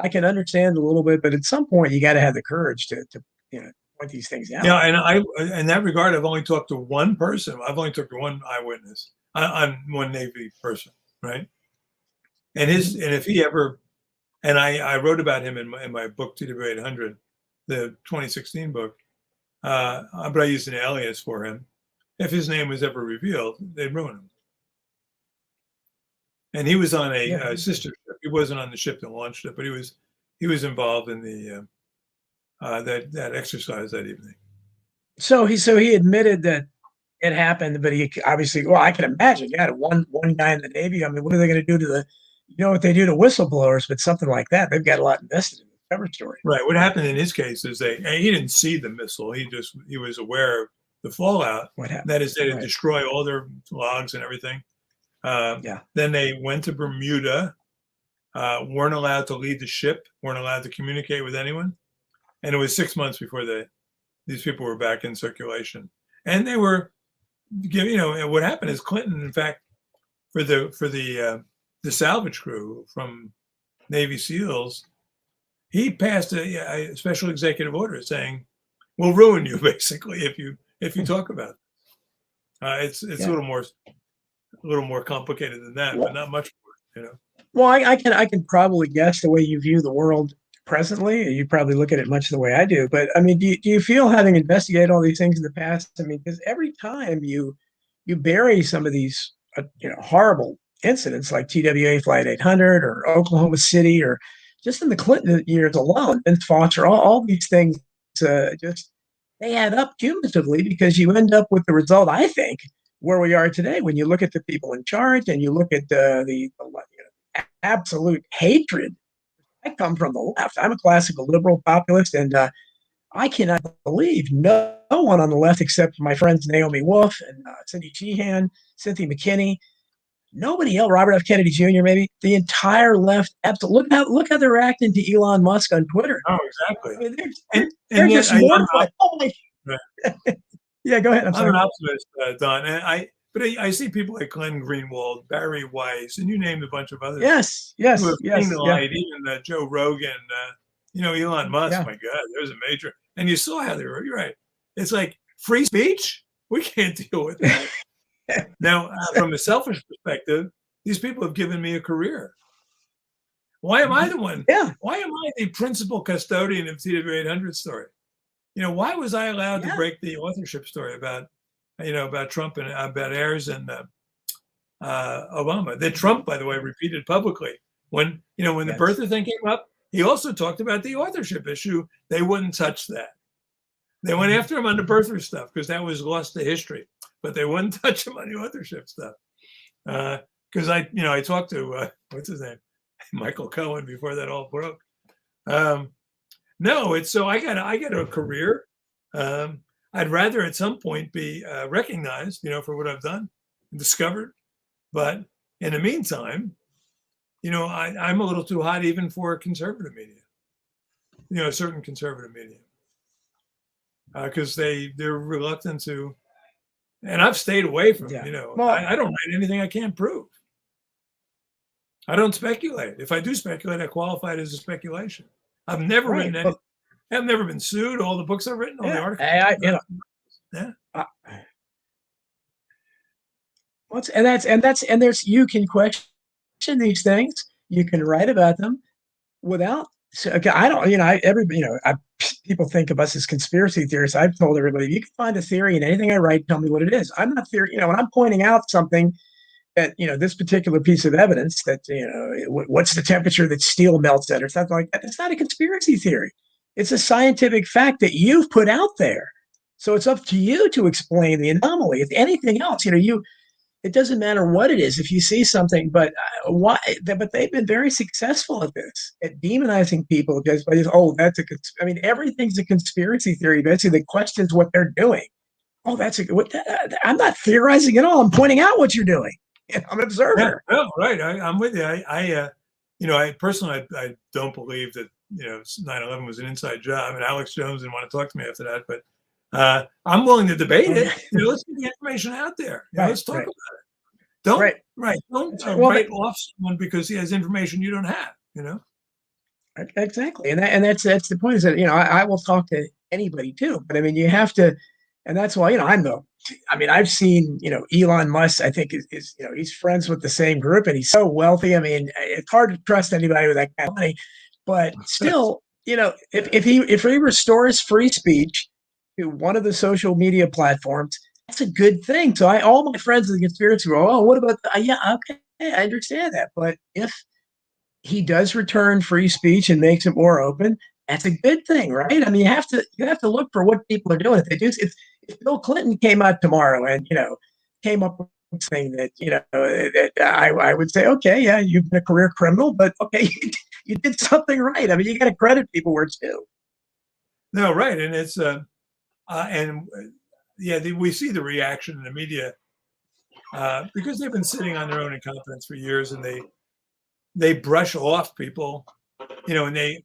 S2: can understand a little bit, but at some point you got to have the courage to point these things out.
S3: Yeah, and in that regard, I've only talked to one person. I've only talked to one eyewitness on one Navy person, right? And if he ever, and I wrote about him in my book TW800, the 2016 book, but I used an alias for him. If his name was ever revealed, they'd ruin him. And he was on a sister ship. He wasn't on the ship that launched it, but he was involved in the that exercise that evening.
S2: So he admitted that it happened, but he obviously, well, I can imagine. You had one guy in the Navy. I mean, what are they going to do to what they do to whistleblowers? But something like that, they've got a lot invested in the cover story.
S3: Right. What happened in his case is he didn't see the missile. He was aware the fallout.
S2: What happened?
S3: That is, they
S2: Right.
S3: destroy all their logs and everything.
S2: Yeah.
S3: Then they went to Bermuda, weren't allowed to leave the ship, weren't allowed to communicate with anyone. And it was 6 months before these people were back in circulation. And they were, and what happened is Clinton, in fact, for the salvage crew from Navy SEALs, he passed a special executive order saying, "We'll ruin you basically if you talk about it." It's a little more complicated than that, but not much more.
S2: Well, I can probably guess the way you view the world presently. You probably look at it much the way I do. But I mean, do you feel, having investigated all these things in the past? I mean, because every time you bury some of these horrible incidents like TWA Flight 800 or Oklahoma City, or just in the Clinton years alone, Vince Foster, all these things just they add up cumulatively, because you end up with the result, I think, where we are today. When you look at the people in charge and you look at the absolute hatred. I come from the left. I'm a classical liberal populist, and I cannot believe no one on the left, except my friends Naomi Wolf and Cindy Sheehan, Cynthia McKinney, nobody else, Robert F. Kennedy Jr., maybe, the entire left. Absolutely. Look how they're reacting to Elon Musk on Twitter.
S3: Oh, exactly.
S2: I mean,
S3: And
S2: they're
S3: yet
S2: just mortified. Oh my.
S3: Right.
S2: Yeah, go ahead.
S3: I'm an optimist, Don. And I see people like Glenn Greenwald, Barry Weiss, and you named a bunch of others.
S2: Yes.
S3: Who have seen the light, even Joe Rogan, Elon Musk.
S2: Yeah.
S3: My God, there's a major. And you saw how they were. You're right. It's like free speech. We can't deal with that. Now, from a selfish perspective, these people have given me a career. Why am I the one?
S2: Yeah.
S3: Why am I the principal custodian of TW 800 story? Why was I allowed to break the authorship story about Trump and about Ayers and Obama? That Trump, by the way, repeated publicly when the birther thing came up. He also talked about the authorship issue. They wouldn't touch that. They went after him on the birther stuff because that was lost to history, but they wouldn't touch him on the authorship stuff. Because I talked to what's his name, Michael Cohen, before that all broke. No, it's so I got a career. I'd rather at some point be recognized, for what I've done and discovered. But in the meantime, I'm a little too hot even for conservative media, certain conservative media, because they're reluctant to. And I've stayed away from,
S2: Well,
S3: I don't write anything I can't prove. I don't speculate. If I do speculate, I qualify it as a speculation. I've never written anything. I've never been sued. All the books I've written, all the articles.
S2: There's you can question these things. You can write about them without. So, okay, I don't. People think of us as conspiracy theorists. I've told everybody, if you can find a theory in anything I write, tell me what it is. I'm not theory. When I'm pointing out something that this particular piece of evidence that what's the temperature that steel melts at or something like that. It's not a conspiracy theory. It's a scientific fact that you've put out there. So it's up to you to explain the anomaly. If anything else, it doesn't matter what it is. If you see something, but why? But they've been very successful at this, at demonizing people just by that's a. Everything's a conspiracy theory. Basically, that questions what they're doing. Oh, I'm not theorizing at all. I'm pointing out what you're doing. I'm an observer.
S3: Yeah, right. I'm with you. I personally, I don't believe that 9/11 was an inside job. And Alex Jones didn't want to talk to me after that, but I'm willing to debate it. Let's get the information out there. Let's talk about it. Don't write off someone because he has information you don't have.
S2: Exactly, and that's the point. Is that I will talk to anybody too, but you have to, and that's why I've seen Elon Musk. I think is he's friends with the same group, and he's so wealthy. It's hard to trust anybody with that kind of money, but still, if he restores free speech to one of the social media platforms, that's a good thing. So all my friends in the conspiracy go, oh, what about okay, I understand that, but if he does return free speech and makes it more open, that's a good thing, right? You have to look for what people are doing. If they do, if Bill Clinton came out tomorrow and came up with something that I would say, okay, yeah, you've been a career criminal, but okay, you did something right. You got to credit people where it's due.
S3: No, right, and it's and we see the reaction in the media because they've been sitting on their own incompetence for years, and they brush off people, and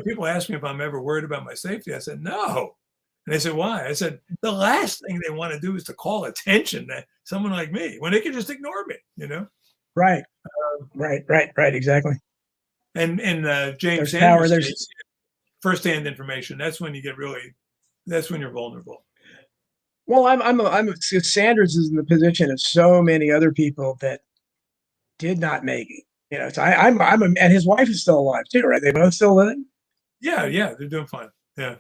S3: people ask me if I'm ever worried about my safety. I said, no. And they said, why? I said, the last thing they want to do is to call attention to someone like me when they can just ignore me,
S2: Right. Right. Exactly.
S3: And James
S2: There's
S3: Sanders
S2: power.
S3: case, firsthand information. That's when you get that's when you're vulnerable.
S2: Well, Sanders is in the position of so many other people that did not make it. So and his wife is still alive too, right? They both still living?
S3: Yeah, they're doing fine. Yeah.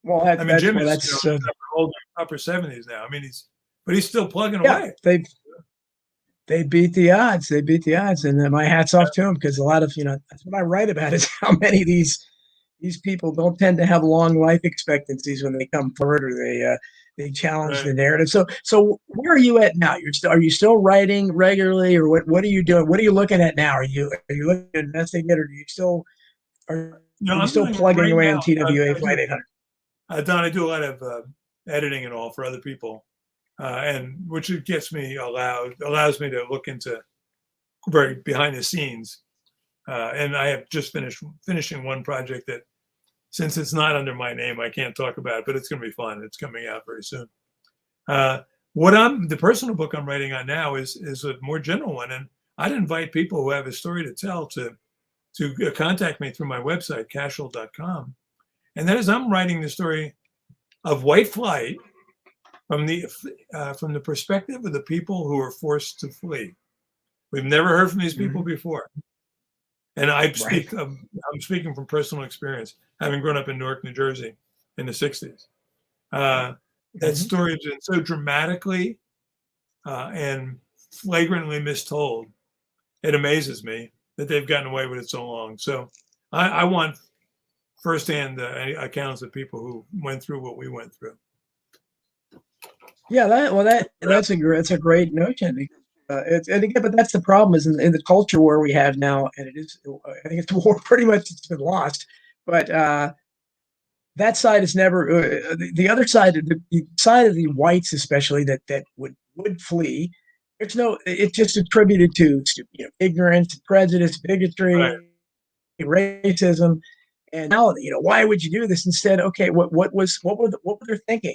S2: Well,
S3: Jim is upper 70s now. But he's still plugging
S2: away. They beat the odds. And my hat's off to him, because a lot of that's what I write about, is how many of these people don't tend to have long life expectancies when they come forward, or they challenge the narrative. So where are you at now? Are you still writing regularly, or what are you doing? What are you looking at now? Are you looking to investigate, or are you still plugging away on TWA Flight 800?
S3: Don, I do a lot of editing and all for other people, and which allows me to look into very behind the scenes. And I have just finishing one project that, since it's not under my name, I can't talk about it, but it's going to be fun. It's coming out very soon. The personal book I'm writing on now is a more general one, and I'd invite people who have a story to tell to contact me through my website, Cashill.com. And that is, I'm writing the story of white flight from the perspective of the people who were forced to flee. We've never heard from these people before. And I'm speaking from personal experience, having grown up in Newark, New Jersey in the 60s. That story has been so dramatically and flagrantly mistold. It amazes me that they've gotten away with it so long. So I want firsthand accounts of people who went through what we went through.
S2: Yeah, that's a great notion. But that's the problem, is in the culture where we have now, and I think it's war pretty much, it's been lost. But that side is never the other side, the side of the whites especially that would flee. It's just attributed to ignorance, prejudice, bigotry, racism, and now why would you do this instead? Okay, what were they thinking?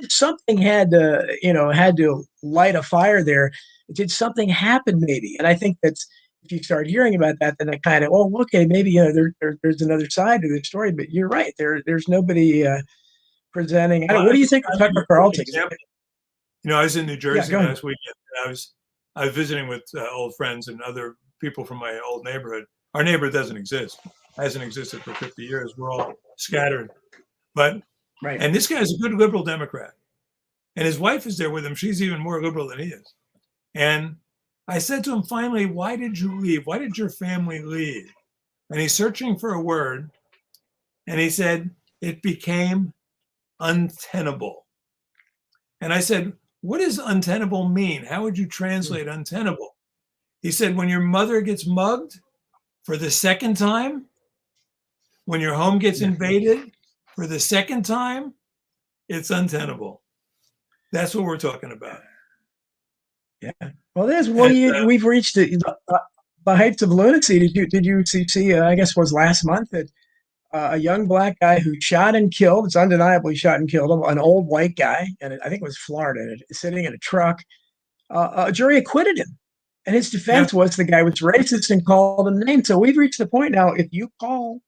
S2: Something had to light a fire there. Did something happen maybe? And I think that's, if you start hearing about that, then it kind of, okay, maybe there's another side to the story. But you're right, there's nobody presenting. What do you think of Tucker Carlson?
S3: I was in New Jersey last weekend. I was visiting with old friends and other people from my old neighborhood. Our neighborhood doesn't exist. Hasn't existed for 50 years. We're all scattered. But and this guy's a good liberal Democrat, and his wife is there with him. She's even more liberal than he is. And I said to him, finally, why did you leave? Why did your family leave? And he's searching for a word, and he said, it became untenable. And I said, what does untenable mean? How would you translate untenable? He said, when your mother gets mugged for the second time, when your home gets invaded for the second time, it's untenable. That's what we're talking about.
S2: Yeah. Well, we've reached the heights of lunacy. Did you see? I guess it was last month that a young black guy who shot and killed. It's undeniably shot and killed an old white guy, and I think it was Florida, sitting in a truck. A jury acquitted him, and his defense was the guy was racist and called him names. So we've reached the point now. If you call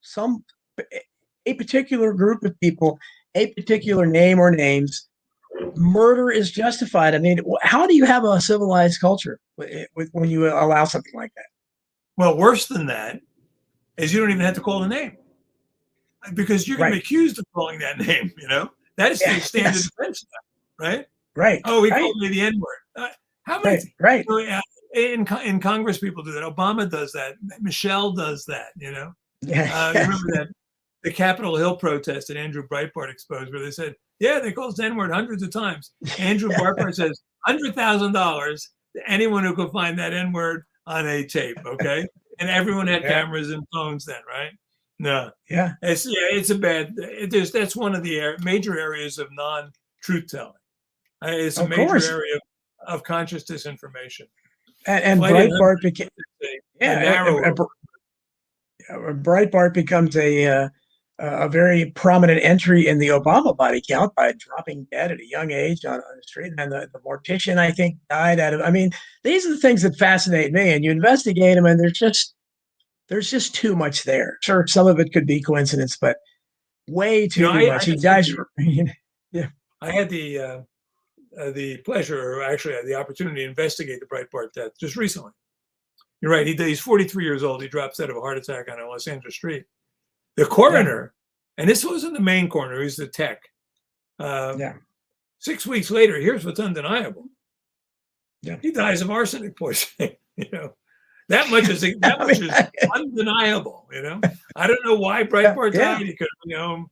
S2: a particular group of people a particular name or names, murder is justified. I mean, how do you have a civilized culture when you allow something like that?
S3: Well, worse than that is you don't even have to call the name, because you're going to be accused of calling that name. That is the standard defense now, right?
S2: Right.
S3: Oh, he called me the N-word. How many?
S2: Right.
S3: In Congress, people do that. Obama does that. Michelle does that. Remember that the Capitol Hill protest that Andrew Breitbart exposed, where they said, they called the N-word hundreds of times. Andrew Breitbart says $100,000 to anyone who could find that N-word on a tape, okay? And everyone had cameras and phones then, right? No.
S2: Yeah.
S3: It's a bad. That's one of the major areas of truth telling. It's a
S2: Of
S3: major
S2: course.
S3: area of conscious disinformation.
S2: And
S3: Flight at
S2: Breitbart became
S3: a narrower.
S2: Breitbart becomes a very prominent entry in the Obama body count by dropping dead at a young age on the street. And the mortician, I think, died out of. I mean, these are the things that fascinate me. And you investigate them, and there's just too much there. Sure, some of it could be coincidence, but way too much. He dies. Yeah.
S3: I had the pleasure, or actually the opportunity to investigate the Breitbart death just recently. You're right. He's 43 years old. He drops dead of a heart attack on a Los Angeles street. The coroner, and this wasn't the main coroner, he's the tech. 6 weeks later, here's what's undeniable.
S2: Yeah.
S3: He dies of arsenic poisoning. That much is undeniable. I don't know why Breitbart died. He could have,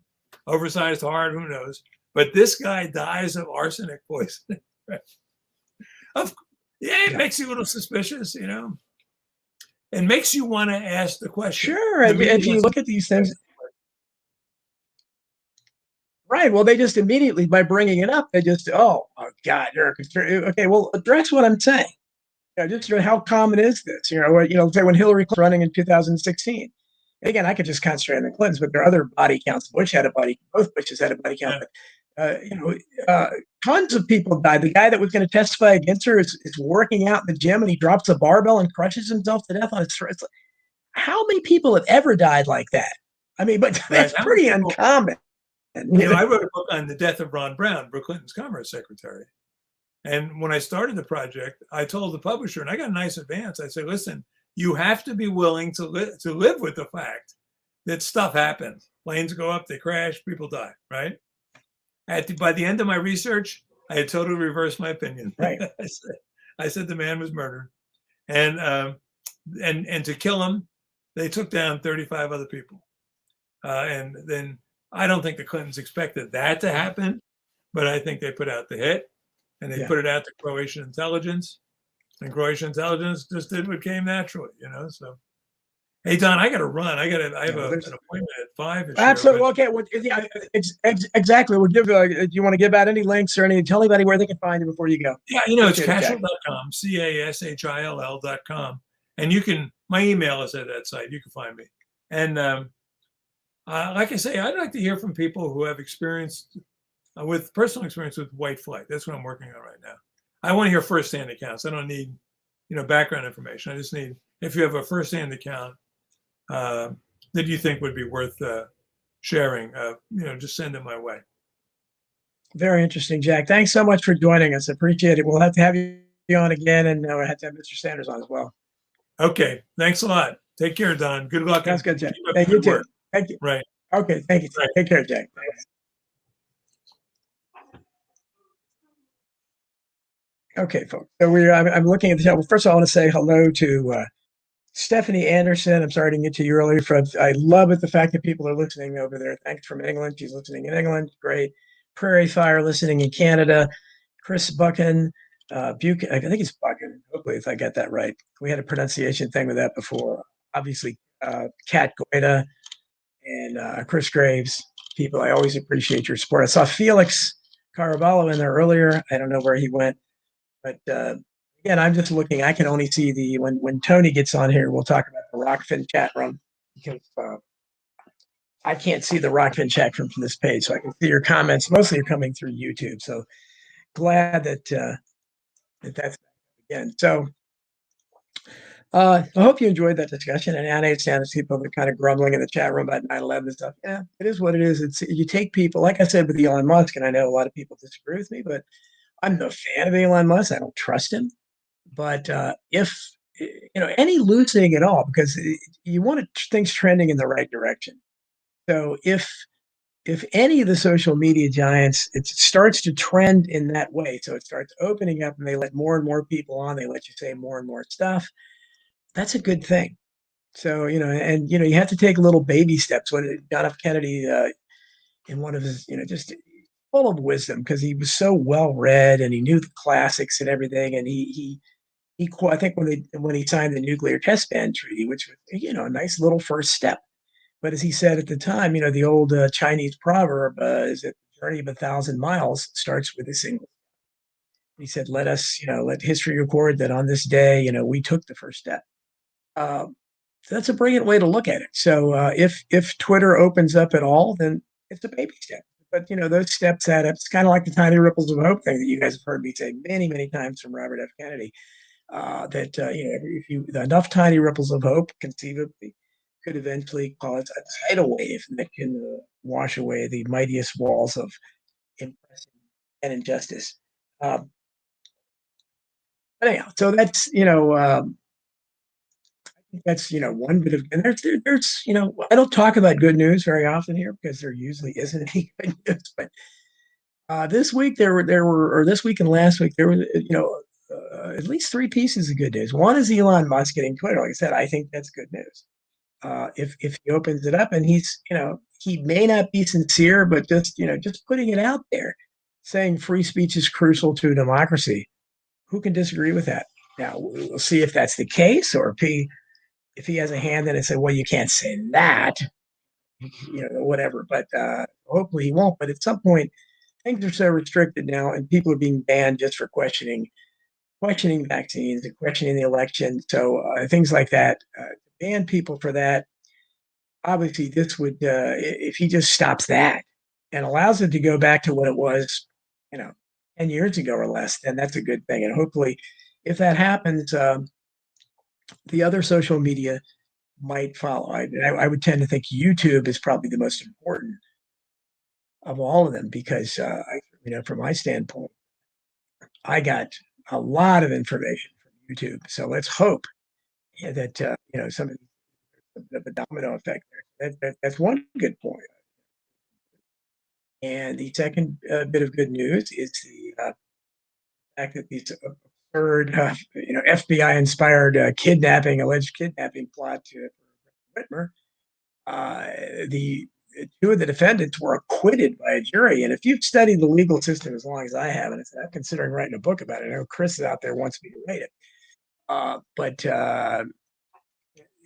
S3: oversized heart. Who knows? But this guy dies of arsenic poisoning. It makes you a little suspicious. It makes you want to ask the question.
S2: Sure, and if you look at these things, right? Well, they just immediately, by bringing it up, they just, oh God, you're a conspiracy. Okay, well, address what I'm saying. Just how common is this? Say when Hillary Clinton was running in 2016. Again, I could just concentrate on the Clintons, but there are other body counts. Both Bushes had a body count. But, tons of people died. The guy that was going to testify against her is working out in the gym, and he drops a barbell and crushes himself to death on his throat. How many people have ever died like that? I mean, but that's pretty uncommon.
S3: I wrote a book on the death of Ron Brown, Bill Clinton's Commerce Secretary. And when I started the project, I told the publisher, and I got a nice advance. I said, listen, you have to be willing to live with the fact that stuff happens. Planes go up, they crash, people die, right? By the end of my research, I had totally reversed my opinion.
S2: Right.
S3: I said the man was murdered. And to kill him, they took down 35 other people. And then I don't think the Clintons expected that to happen, but I think they put out the hit. And they put it out to Croatian intelligence, and Croatian intelligence just did what came naturally, So, hey Don, I got to run. I have an appointment at 5.
S2: Absolutely. Okay. Well, exactly. We'll give. Do you want to give out any links or any? Tell anybody where they can find you before you go.
S3: Yeah, it's Cashill.com, CASHILL.com, and my email is at that site. You can find me. And like I say, I'd like to hear from people who have with personal experience with white flight. That's what I'm working on right now. I want to hear firsthand accounts. I don't need, background information. I just need, if you have a firsthand account that you think would be worth sharing, just send it my way.
S2: Very interesting, Jack. Thanks so much for joining us. I appreciate it. We'll have to have you on again, and we'll have to have Mr. Sanders on as well.
S3: Okay. Thanks a lot. Take care, Don. Good luck.
S2: That's good, Jack. Thank you too. Thank you.
S3: Right.
S2: Okay. Thank you. Right. Take care, Jack. Thanks. Okay, folks. So I'm looking at the show. Well, first of all, I want to say hello to Stephanie Anderson. I'm sorry I didn't get to you earlier. I love it, the fact that people are listening over there. Thanks from England. She's listening in England. Great. Prairie Fire listening in Canada. Chris Buchan. Buchan. I think it's Buchan. Hopefully, if I get that right. We had a pronunciation thing with that before. Obviously, Kat Goida and Chris Graves. People, I always appreciate your support. I saw Felix Caraballo in there earlier. I don't know where he went. But again, I'm just looking. I can only see when Tony gets on here, we'll talk about the Rockfin chat room, because I can't see the Rockfin chat room from this page, so I can see your comments. Mostly are coming through YouTube. So glad that that's again. So I hope you enjoyed that discussion. And I understand that people are kind of grumbling in the chat room about 9/11 and stuff. Yeah, it is what it is. You take people, like I said with Elon Musk, and I know a lot of people disagree with me, but I'm no fan of Elon Musk. I don't trust him. But if any loosening at all, because you want things trending in the right direction. So if any of the social media giants, it starts to trend in that way, so it starts opening up and they let more and more people on, they let you say more and more stuff, that's a good thing. So, and you have to take little baby steps. When John F. Kennedy, in one of his, just full of wisdom, because he was so well read and he knew the classics and everything. And he I think when he signed the nuclear test ban treaty, which was a nice little first step. But as he said at the time, the old Chinese proverb is that journey of 1,000 miles starts with a single. He said, let us, let history record that on this day, we took the first step. That's a brilliant way to look at it. So if Twitter opens up at all, then it's a baby step. But those steps add up. It's kind of like the tiny ripples of hope thing that you guys have heard me say many, many times from Robert F. Kennedy. If you enough tiny ripples of hope conceivably could eventually cause a tidal wave that can wash away the mightiest walls of oppression and injustice. But anyhow, so that's that's one bit of, and there's I don't talk about good news very often here because there usually isn't any good news. But this week or this week and last week there was at least 3 pieces of good news. One is Elon Musk getting Twitter. Like I said, I think that's good news. If he opens it up and he's he may not be sincere, but just putting it out there, saying free speech is crucial to democracy. Who can disagree with that? Now we'll see if that's the case, or if he has a hand in it and say, well, you can't say that, whatever. But hopefully he won't. But at some point, things are so restricted now, and people are being banned just for questioning vaccines and questioning the election. So things like that, ban people for that. Obviously, this would, if he just stops that and allows it to go back to what it was, 10 years ago or less, then that's a good thing. And hopefully, if that happens, the other social media might follow. I would tend to think YouTube is probably the most important of all of them because, from my standpoint, I got a lot of information from YouTube. So let's hope that some of the domino effect there. That's one good point. And the second bit of good news is the fact that these absurd, FBI-inspired alleged kidnapping plot to Whitmer, the 2 of the defendants were acquitted by a jury. And if you've studied the legal system as long as I have, and I'm considering writing a book about it, I know Chris out there wants me to write it. But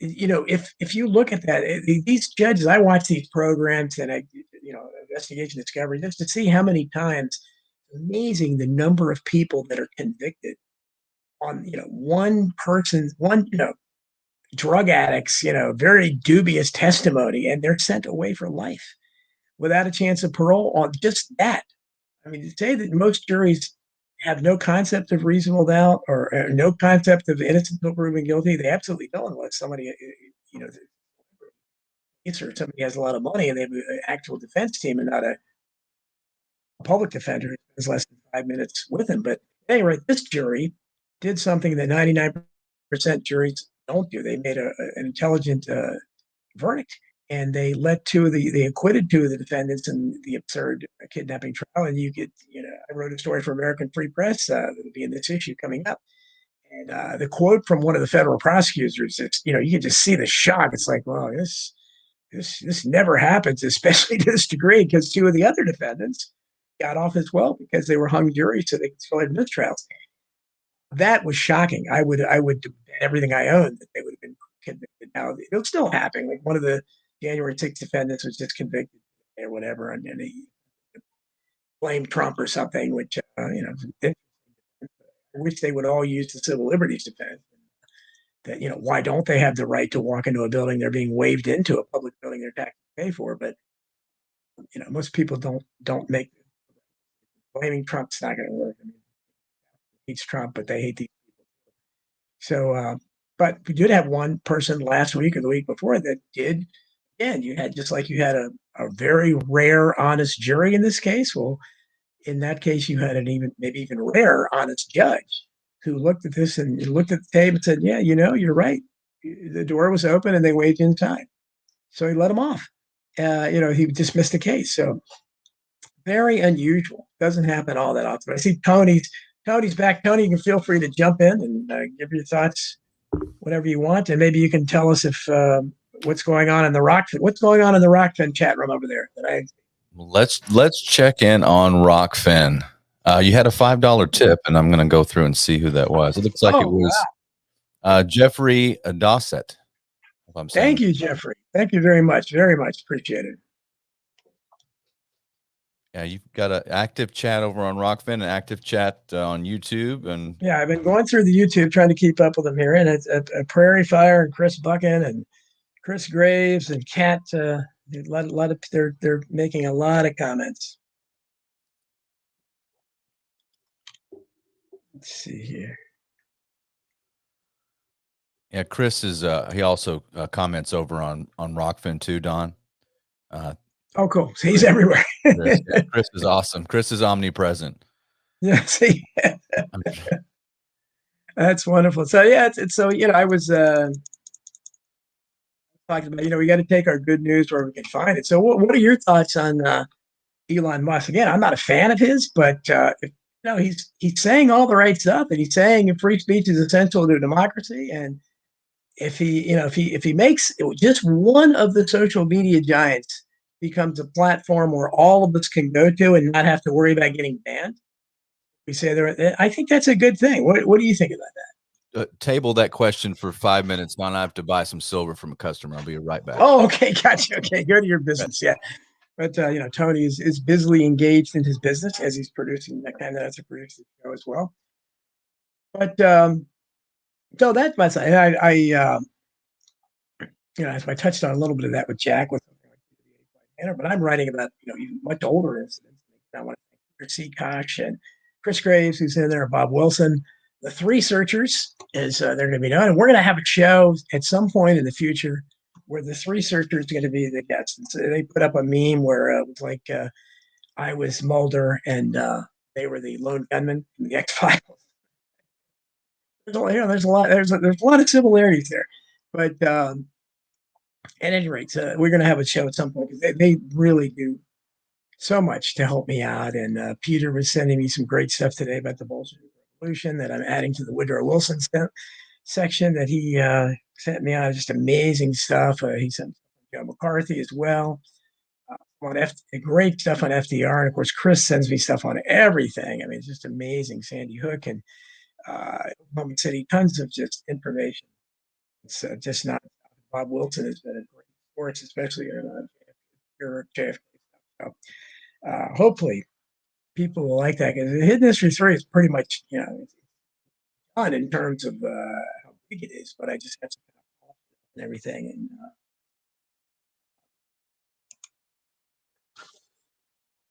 S2: if you look at that, these judges, I watch these programs and investigation discovery just to see how many times. Amazing the number of people that are convicted on one drug addicts, very dubious testimony, and they're sent away for life without a chance of parole on just that. I mean, to say that most juries have no concept of reasonable doubt or no concept of innocent until proven guilty, they absolutely don't unless somebody, or somebody has a lot of money and they have an actual defense team and not a public defender who spends less than 5 minutes with him. But anyway, this jury did something that 99% juries don't do. They made an intelligent verdict, and they they acquitted 2 of the defendants in the absurd kidnapping trial. And you get, I wrote a story for American Free Press that'll be in this issue coming up. And the quote from one of the federal prosecutors is, you can just see the shock. It's like, well, this never happens, especially to this degree, because 2 of the other defendants got off as well because they were hung juries, so they could still have mistrials. That was shocking. I would bet everything I owned that they would have been convicted. Now it'll still happen. Like one of the January 6th defendants was just convicted or whatever, and then he blamed Trump or something, which I wish they would all use the civil liberties defense. That why don't they have the right to walk into a building they're being waved into, a public building their taxes pay for? But most people don't make. Blaming Trump's not going to work. I mean, hates Trump, but they hate these people. So, but we did have one person last week or the week before that did. Again, you had a very rare, honest jury in this case. Well, in that case, you had maybe even rare, honest judge who looked at this and looked at the tape and said, yeah, you're right. The door was open and they waved inside. So he let him off. He dismissed the case. So very unusual. Doesn't happen all that often. I see Tony's back. Tony, you can feel free to jump in and give your thoughts, whatever you want, and maybe you can tell us if what's going on in the Rockfin chat room over there.
S4: Let's check in on Rockfin. You had a $5 tip, and I'm going to go through and see who that was. It looks like it was Jeffrey Dawsett.
S2: Thank you, Jeffrey. Thank you very much. Very much appreciated.
S4: Yeah, you've got an active chat over on Rockfin, an active chat on YouTube, and
S2: Yeah, I've been going through the YouTube trying to keep up with them here, and it's a Prairie Fire and Chris Buchan and Chris Graves and Kat. A lot of they're making a lot of comments. Let's see here.
S4: yeah, Chris is he also comments over on Rockfin too, Don.
S2: Oh, cool. So he's everywhere.
S4: Chris, yeah, Chris is awesome. Chris is omnipresent.
S2: Yeah, see, that's wonderful. So yeah, it's so I was talking about we got to take our good news where we can find it. So what are your thoughts on Elon Musk? Again, I'm not a fan of his, but he's saying all the right stuff, and he's saying free speech is essential to democracy. And if he makes just one of the social media giants becomes a platform where all of us can go to and not have to worry about getting banned, we say there. I think that's a good thing. What do you think about that?
S4: Table that question for 5 minutes. Don, I have to buy some silver from a customer. I'll be right back.
S2: Oh, okay, gotcha. Okay, go to your business. Yeah. But Tony is busily engaged in his business as he's producing that kind of a producing show as well. But so that's my side. I touched on a little bit of that with Jack with but I'm writing about even much older incidents. I want to thank Chris Seacock and Chris Graves, who's in there, Bob Wilson. The three searchers is they're going to be done, and we're going to have a show at some point in the future where the three searchers are going to be the guests. And so they put up a meme where it was like I was Mulder and they were the lone gunman in the X Files. There's a lot of similarities there, but at any rate, we're going to have a show at some point because they really do so much to help me out. And Peter was sending me some great stuff today about the Bolshevik Revolution that I'm adding to the Woodrow Wilson section that he sent me out. Just amazing stuff. He sent Joe McCarthy as well. Great stuff on FDR. And of course, Chris sends me stuff on everything. I mean, it's just amazing. Sandy Hook and Oklahoma City, tons of just information. It's just not. Bob Wilson has been a great source, especially your JFK stuff. So hopefully people will like that because Hidden History 3 is pretty much, it's fun in terms of how big it is, but I just have to and everything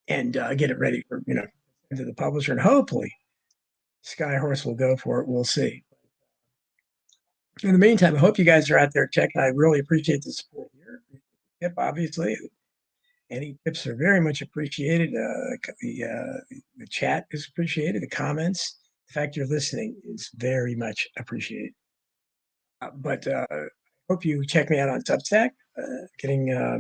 S2: and get it ready for, into the publisher. And hopefully Skyhorse will go for it. We'll see. In the meantime, I hope you guys are out there checking. I really appreciate the support here. Yep, obviously. Any tips are very much appreciated. The chat is appreciated. The comments, the fact you're listening is very much appreciated. But hope you check me out on Substack. Getting a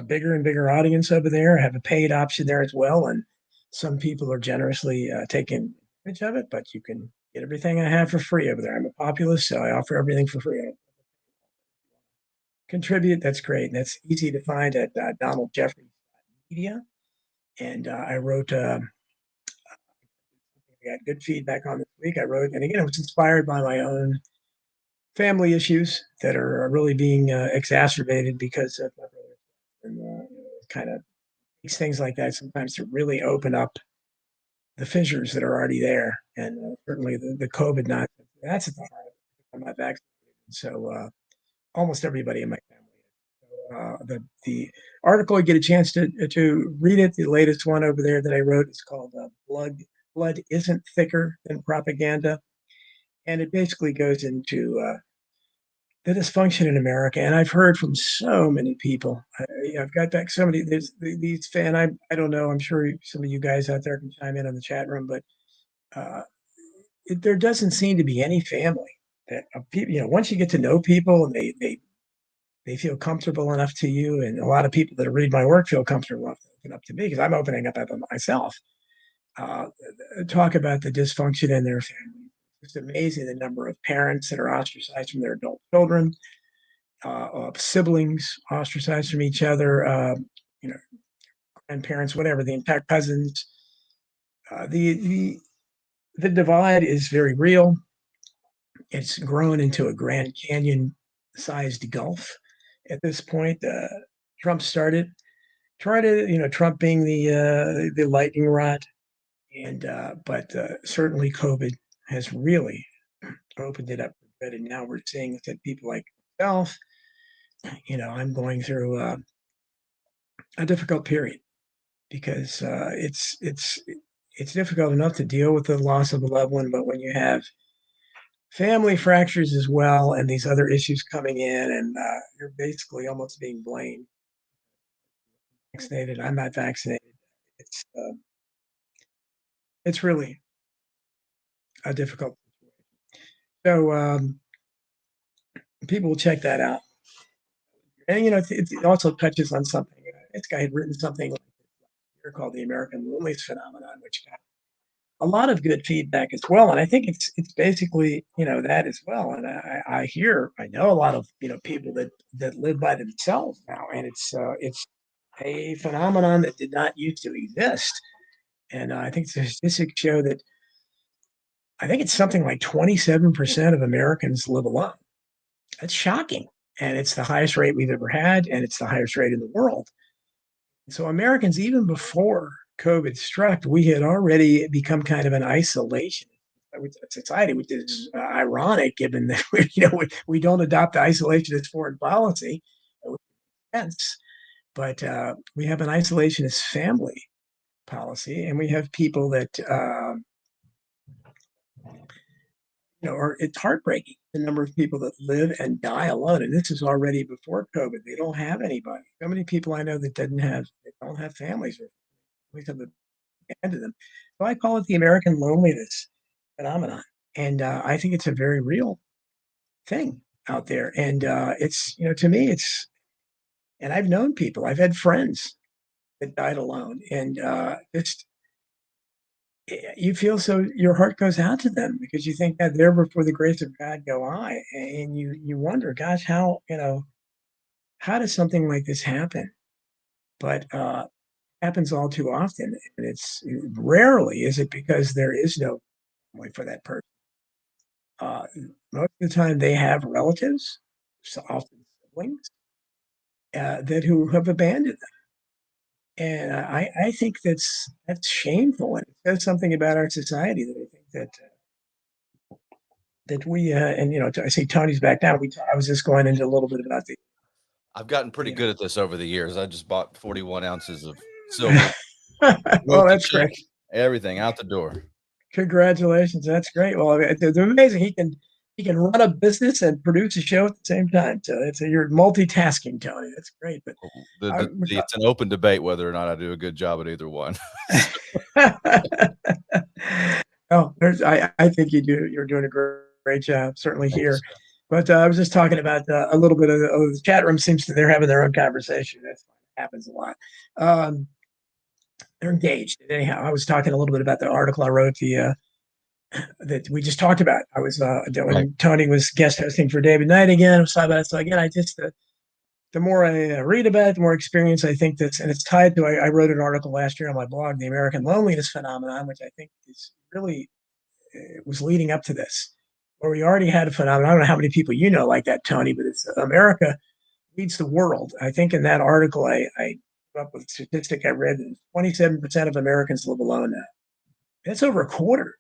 S2: bigger and bigger audience over there. I have a paid option there as well, and some people are generously taking advantage of it. But you can get everything I have for free over there. I'm a populist, so I offer everything for free. Contribute, that's great. And that's easy to find at Donald Jeffries Media. And I wrote, I got good feedback on this week. I wrote, and again, it was inspired by my own family issues that are really being exacerbated because of my brother. And kind of these things like that sometimes to really open up the fissures that are already there. And certainly the COVID, that's at the heart of it. I'm not vaccinated. So almost everybody in my family. The article, you get a chance to read it. The latest one over there that I wrote is called Blood Isn't Thicker Than Propaganda. And it basically goes into the dysfunction in America. And I've heard from so many people. I've got back so many, these fans, I don't know, I'm sure some of you guys out there can chime in on the chat room, but there doesn't seem to be any family that people, once you get to know people and they feel comfortable enough to you, and a lot of people that read my work feel comfortable enough to open up to me because I'm opening up about myself. Talk about the dysfunction in their family. It's amazing the number of parents that are ostracized from their adult children, siblings ostracized from each other, grandparents, whatever, the entire cousins. The divide is very real. It's grown into a Grand Canyon-sized gulf. At this point, Trump started. try to, Trump being the lightning rod, and but certainly COVID has really opened it up a bit, and now we're seeing that people like myself, I'm going through a difficult period because it's difficult enough to deal with the loss of a loved one, but when you have family fractures as well and these other issues coming in, and you're basically almost being blamed. Vaccinated, I'm not vaccinated. It's uh, it's really a difficult. So people will check that out, and it also touches on something. This guy had written something like this called the American Loneliness Phenomenon, which got a lot of good feedback as well. And I think it's basically that as well. And I know a lot of people that live by themselves now, and it's a phenomenon that did not used to exist. And I think statistics show that I think it's something like 27% of Americans live alone. That's shocking, and it's the highest rate we've ever had, and it's the highest rate in the world. So Americans, even before COVID struck, we had already become kind of an isolation society, which is ironic given that we don't adopt the isolationist foreign policy. Sense, but we have an isolationist family policy, and we have people that it's heartbreaking the number of people that live and die alone, and this is already before COVID. They don't have anybody. So many people I know that don't have families or families have abandoned them. So I call it the American loneliness phenomenon, and I think it's a very real thing out there. And it's to me, and I've known people, I've had friends that died alone, and it's you feel so your heart goes out to them because you think that there before the grace of God go I, and you wonder, gosh, how does something like this happen? But happens all too often, and it's rarely is it because there is no family for that person. Uh, Most of the time, they have relatives, so often siblings, that who have abandoned them. And I think that's shameful, and it says something about our society that I think that we and I see Tony's back now. I was just going into a little bit about the.
S4: I've gotten pretty good at this over the years. I just bought 41 ounces of silver.
S2: Well, that's great.
S4: Everything out the door.
S2: Congratulations, that's great. Well, it's amazing. He can run a business and produce a show at the same time. So you're multitasking, Tony. That's great. But
S4: it's an open debate whether or not I do a good job at either one.
S2: Oh, I think you do. You're doing a great job, certainly here. But I was just talking about a little bit of the chat room. They're having their own conversation. That happens a lot. They're engaged. Anyhow, I was talking a little bit about the article I wrote that we just talked about. I was when Tony was guest hosting for David Knight again. I was talking about it. So again, I just the more I read about it, the more experience I think and it's tied to. I wrote an article last year on my blog, The American Loneliness Phenomenon, which I think is really was leading up to this, where we already had a phenomenon. I don't know how many people like that, Tony, but it's America leads the world. I think in that article, I came up with a statistic I read that 27% of Americans live alone now. That's over a quarter.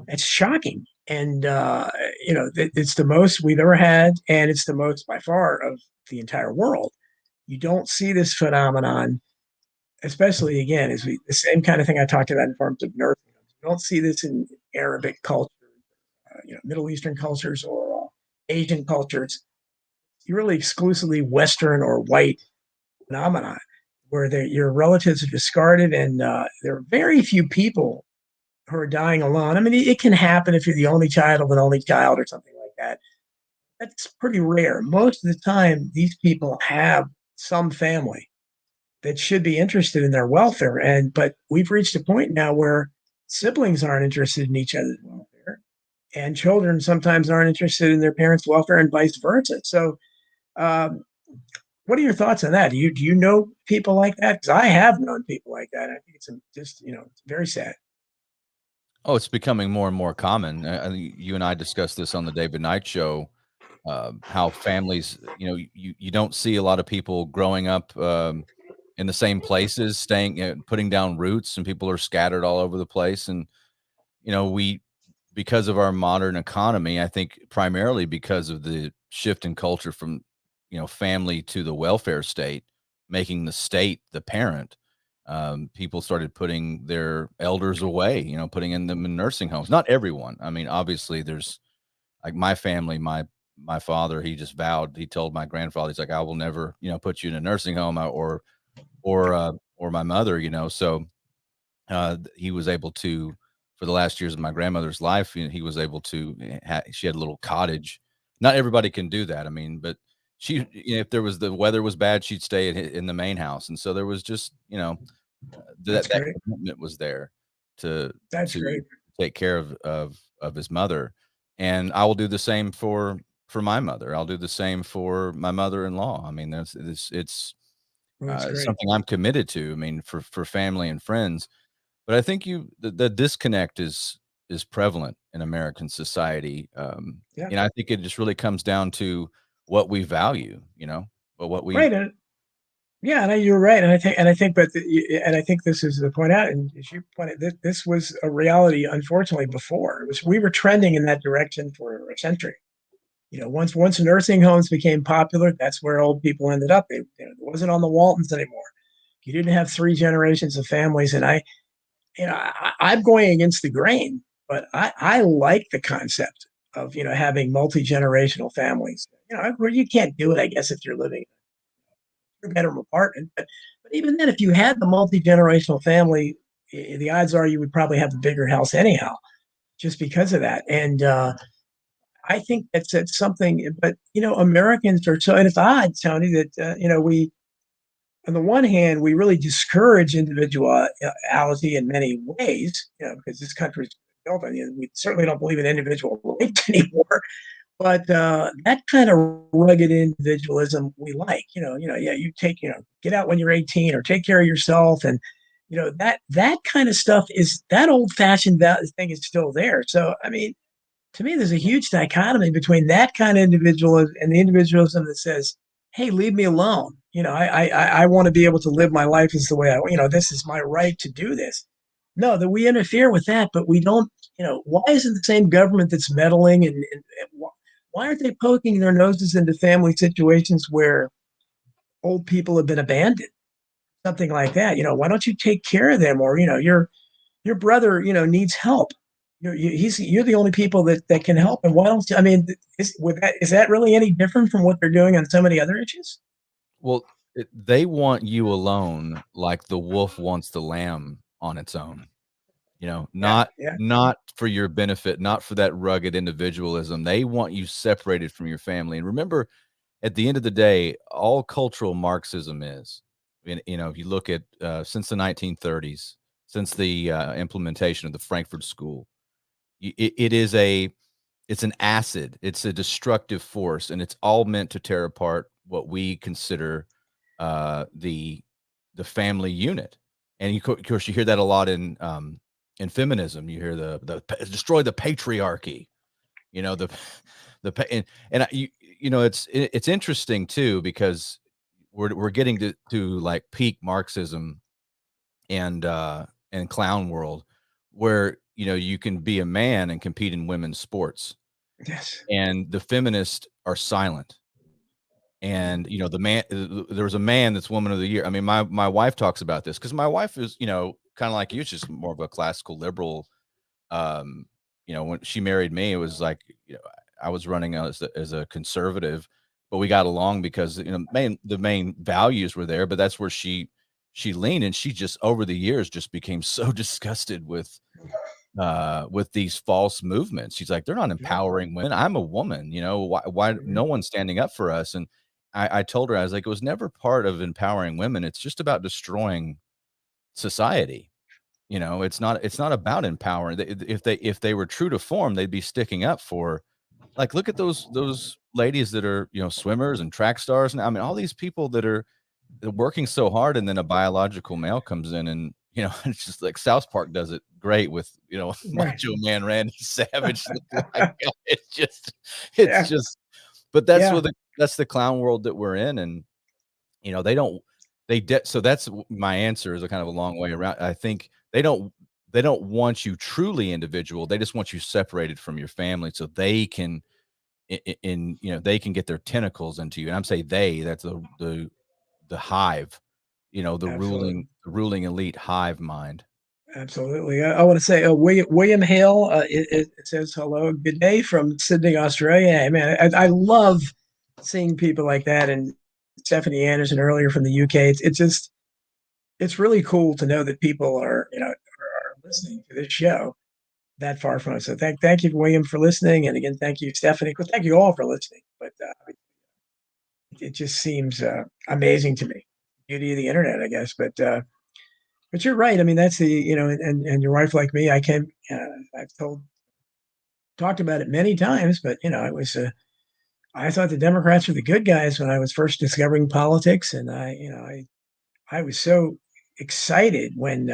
S2: It's shocking. And, it's the most we've ever had, and it's the most by far of the entire world. You don't see this phenomenon, especially, again, the same kind of thing I talked about in terms of nursing homes. You don't see this in Arabic culture, Middle Eastern cultures or Asian cultures. You're really exclusively Western or white phenomenon where your relatives are discarded, and there are very few people who are dying alone. I mean, it can happen if you're the only child of an only child or something like that. That's pretty rare. Most of the time, these people have some family that should be interested in their welfare. But we've reached a point now where siblings aren't interested in each other's welfare, and children sometimes aren't interested in their parents' welfare, and vice versa. So, what are your thoughts on that? Do you know people like that? Because I have known people like that. I think it's it's very sad.
S4: Oh, it's becoming more and more common. You and I discussed this on the David Knight show. How families, you don't see a lot of people growing up in the same places, staying, putting down roots, and people are scattered all over the place. And because of our modern economy, I think primarily because of the shift in culture from family to the welfare state, making the state the parent. People started putting their elders away, putting them in nursing homes. Not everyone. I mean, obviously, there's like my family, my father, he just vowed, he told my grandfather, he's like, I will never, put you in a nursing home, or my mother, so he was able to, for the last years of my grandmother's life, he was able to, she had a little cottage. Not everybody can do that. I mean, but she, if the weather was bad, she'd stay in the main house. And so there was just,
S2: That's
S4: that
S2: great.
S4: commitment was there to
S2: That's great.
S4: take care of his mother. And I will do the same for my mother. I'll do the same for my mother-in-law. I mean, it's
S2: That's great.
S4: something I'm committed to. I mean, for family and friends. But I think the disconnect is prevalent in American society.
S2: Yeah.
S4: And I think it just really comes down to what we value, but what we
S2: Right. Yeah, and you're right, and I think, and I think this is the point out, and as you pointed, this was a reality, unfortunately, before. We were trending in that direction for a century. Once nursing homes became popular, that's where old people ended up. It wasn't on the Waltons anymore. You didn't have 3 generations of families, and I'm going against the grain, but I like the concept of having multi-generational families. Where you can't do it, I guess, if you're living bedroom apartment. But even then, if you had the multi-generational family, the odds are you would probably have the bigger house anyhow, just because of that. And I think that's something. But Americans are so, and it's odd, Tony, that we, on the one hand, we really discourage individuality in many ways, because this country is built on. We certainly don't believe in individual rights anymore. But that kind of rugged individualism we like, yeah, you take, get out when you're 18 or take care of yourself. And, that kind of stuff that old fashioned thing is still there. So, I mean, to me, there's a huge dichotomy between that kind of individualism and the individualism that says, hey, leave me alone. I want to be able to live my life as the way this is my right to do this. No, that we interfere with that, but we don't, why isn't the same government that's meddling and why aren't they poking their noses into family situations where old people have been abandoned? Something like that. Why don't you take care of them? Or, your brother, needs help. You're the only people that can help. And why don't I mean, is that really any different from what they're doing on so many other issues?
S4: Well, they want you alone like the wolf wants the lamb on its own.
S2: Yeah,
S4: Not for your benefit, not for that rugged individualism. They want you separated from your family. And remember, at the end of the day, all cultural Marxism is, if you look at since the 1930s, since the implementation of the Frankfurt School, it's an acid, it's a destructive force, and it's all meant to tear apart what we consider the family unit. And of course, you hear that a lot in feminism. You hear the destroy the patriarchy, it's interesting too, because we're getting to like peak Marxism and clown world, where you can be a man and compete in women's sports,
S2: yes,
S4: and the feminists are silent. And the man, there was a man that's woman of the year. I mean, my wife talks about this because my wife is kind of like you, she's more of a classical liberal. When she married me, it was like I was running as a conservative, but we got along because the main values were there. But that's where she leaned, and she just over the years just became so disgusted with these false movements. She's like, they're not empowering women. I'm a woman. Why no one's standing up for us? And I told her, I was like, it was never part of empowering women. It's just about destroying society. It's not about empowering. If they were true to form, they'd be sticking up for, like, look at those ladies that are, swimmers and track stars. And I mean, all these people that are working so hard, and then a biological male comes in, and it's just like South Park does it great with
S2: right.
S4: Macho Man Randy Savage. It's
S2: Yeah.
S4: just, but that's
S2: Yeah.
S4: that's the clown world that we're in. And they don't, So that's my answer is a kind of a long way around. I think they don't want you truly individual. They just want you separated from your family so they can they can get their tentacles into you. And I'm saying that's the hive, the
S2: Absolutely.
S4: ruling elite hive mind.
S2: Absolutely. I want to say, William Hale, it says hello, good day from Sydney, Australia. Hey, man, I love seeing people like that, and Stephanie Anderson earlier from the UK. It's really cool to know that people are listening to this show that far from us. So thank you, William, for listening, and again, thank you, Stephanie. Well, thank you all for listening. But it just seems amazing to me, beauty of the internet, I guess. But you're right. I mean, that's and your wife, like me, I've talked about it many times, but I thought the Democrats were the good guys when I was first discovering politics, and I was so excited when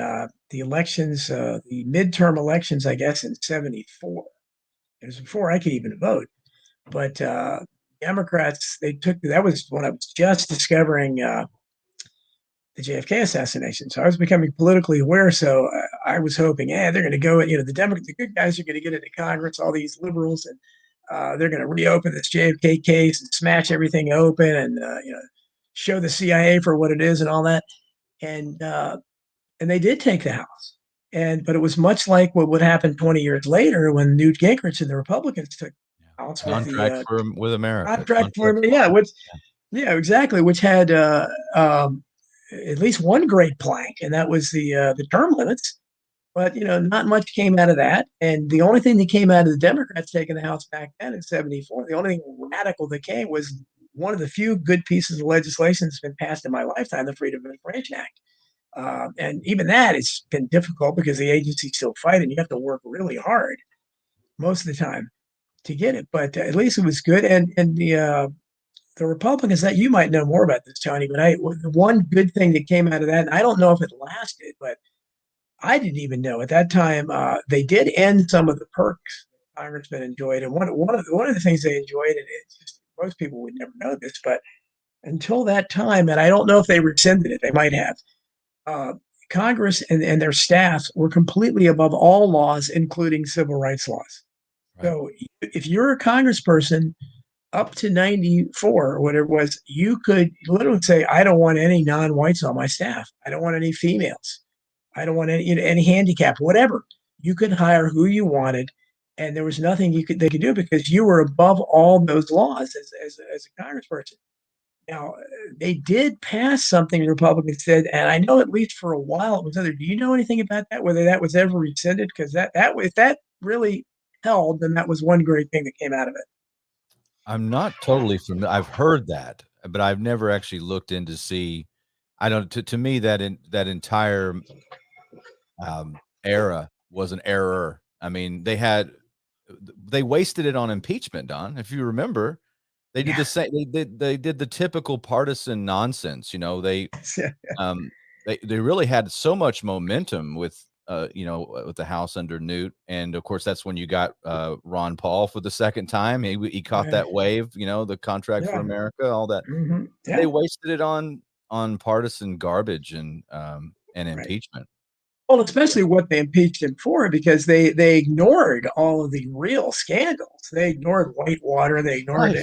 S2: the elections, the midterm elections, I guess in '74. It was before I could even vote, but Democrats, that was when I was just discovering the JFK assassination. So I was becoming politically aware. So I was hoping, they're going to go, the good guys are going to get into Congress, all these liberals, and they're going to reopen this JFK case and smash everything open and, show the CIA for what it is and all that. And they did take the House. But it was much like what would happen 20 years later when Newt Gingrich and the Republicans took the House
S4: with America.
S2: Contract for exactly, which had at least one great plank, and that was the term limits. But not much came out of that. And the only thing that came out of the Democrats taking the House back then in '74, the only thing radical that came was one of the few good pieces of legislation that's been passed in my lifetime, the Freedom of Information Act. And even that has been difficult because the agencies still fight, and you have to work really hard most of the time to get it. But at least it was good. And the Republicans, that you might know more about this, Tony, but the one good thing that came out of that, and I don't know if it lasted, but I didn't even know at that time, they did end some of the perks congressmen enjoyed. And one of the things they enjoyed, and it's just, most people would never know this, but until that time, and I don't know if they rescinded it, they might have, Congress and their staffs were completely above all laws, including civil rights laws. Right. So if you're a congressperson up to 94 or whatever it was, you could literally say, I don't want any non-whites on my staff. I don't want any females. I don't want any handicap, whatever. You could hire who you wanted, and there was nothing they could do because you were above all those laws as a congressperson. Now, they did pass something the Republicans said, and I know at least for a while it was other. Do you know anything about that? Whether that was ever rescinded? Because if that really held, then that was one great thing that came out of it.
S4: I'm not totally familiar. I've heard that, but I've never actually looked in to see. I don't. To me, that entire era was an error. I mean, they wasted it on impeachment, Don. If you remember, they did the same. They did the typical partisan nonsense. They really had so much momentum with the House under Newt, and of course that's when you got Ron Paul for the second time. He caught that wave, the Contract for America, all that.
S2: Mm-hmm. Yeah.
S4: They wasted it on partisan garbage and impeachment.
S2: Well, especially what they impeached him for, because they ignored all of the real scandals. They ignored Whitewater. They ignored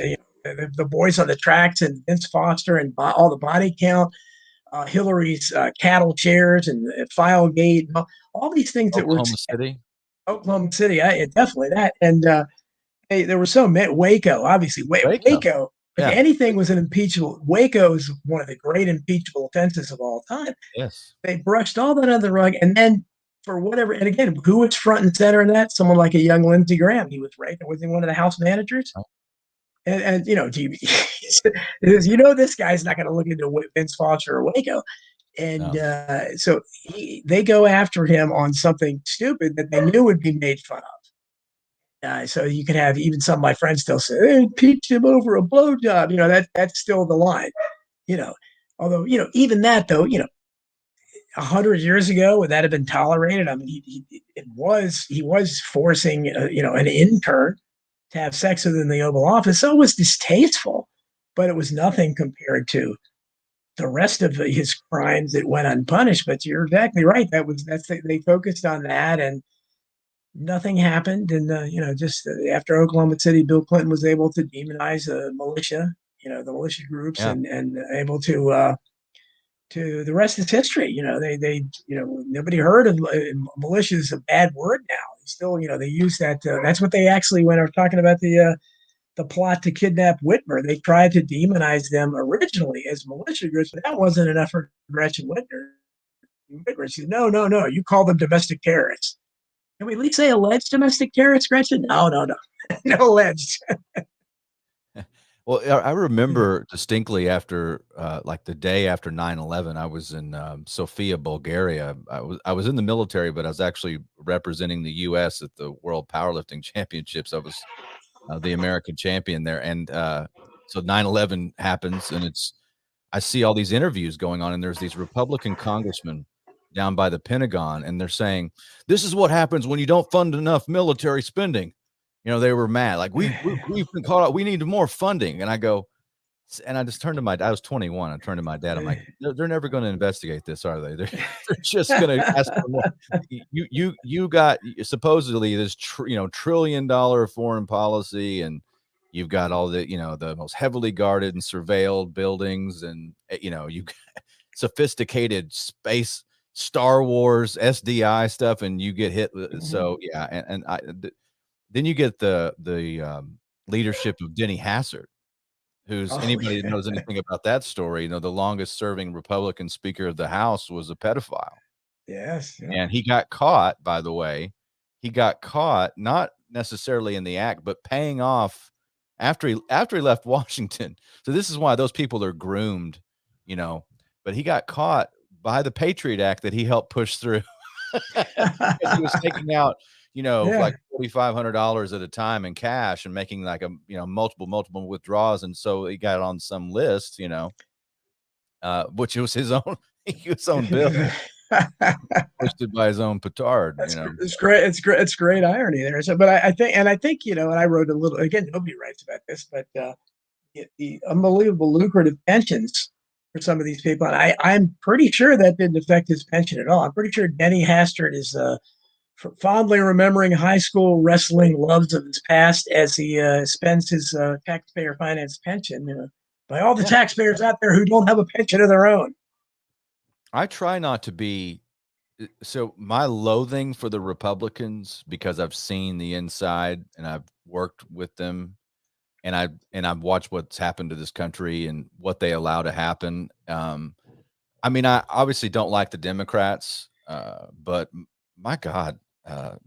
S2: the boys on the tracks and Vince Foster and all the body count, Hillary's cattle chairs and Filegate, all these things Oklahoma City, definitely that. And there were so many. Waco, obviously. Waco. If anything was an impeachable, Waco is one of the great impeachable offenses of all time.
S4: Yes.
S2: They brushed all that under the rug. And then for whatever, and again, who was front and center in that? Someone like a young Lindsey Graham. He was right. Was he one of the House managers? Oh. And this guy's not going to look into Vince Foster or Waco. And so they go after him on something stupid that they knew would be made fun of. So you can have even some of my friends still say, they impeached him over a blowjob. That's still the line, although, even that though, 100 years ago, would that have been tolerated? I mean, he was forcing, an intern to have sex with in the Oval Office. So it was distasteful, but it was nothing compared to the rest of his crimes that went unpunished. But you're exactly right. They focused on that, and nothing happened. And just after Oklahoma City, Bill Clinton was able to demonize the militia, the militia groups,
S4: Yeah.
S2: and able to the rest is history. Nobody heard of militia is a bad word now. Still, they use that. That's what they actually, when I was talking about the plot to kidnap Whitmer, they tried to demonize them originally as militia groups, but that wasn't enough for Gretchen Whitmer. She said, no, you call them domestic terrorists. Can we at least say alleged domestic terrorists, Gretchen? No, no alleged.
S4: Well, I remember distinctly after, like the day after 9/11, I was in Sofia, Bulgaria. I was in the military, but I was actually representing the U.S. at the World Powerlifting Championships. I was the American champion there, and so 9/11 happens, and I see all these interviews going on, and there's these Republican congressmen down by the Pentagon, and they're saying, "This is what happens when you don't fund enough military spending." They were mad. Like, we've been caught out. We need more funding. And I just turned to I was 21. I turned to my dad. I'm like, they're never going to investigate this, are they? They're just going to ask for more. You got supposedly this, $1 trillion foreign policy, and you've got all the, the most heavily guarded and surveilled buildings, and, you sophisticated space, Star Wars, SDI stuff, and you get hit. So yeah. Then you get the leadership of Denny Hassert, who's anybody that knows anything about that story, the longest serving Republican Speaker of the House was a pedophile.
S2: Yes. Yeah.
S4: And he got caught, by the way. He got caught, not necessarily in the act, but paying off after he left Washington. So this is why those people are groomed, but he got caught by the Patriot Act that he helped push through. Because he was taking out like $4,500 at a time in cash and making like multiple withdrawals. And so he got on some list, which was his own bill, posted by his own petard.
S2: It's great. It's great irony there. So, but I think, and I wrote a little, again, nobody writes about this, but the unbelievable lucrative pensions for some of these people. And I'm pretty sure that didn't affect his pension at all. I'm pretty sure Denny Hastert is, fondly remembering high school wrestling loves of his past as he spends his taxpayer financed pension by all the taxpayers out there who don't have a pension of their own.
S4: I try not to be so my loathing for the Republicans, because I've seen the inside and I've worked with them, and I've watched what's happened to this country and what they allow to happen. I mean, I obviously don't like the Democrats, but my God,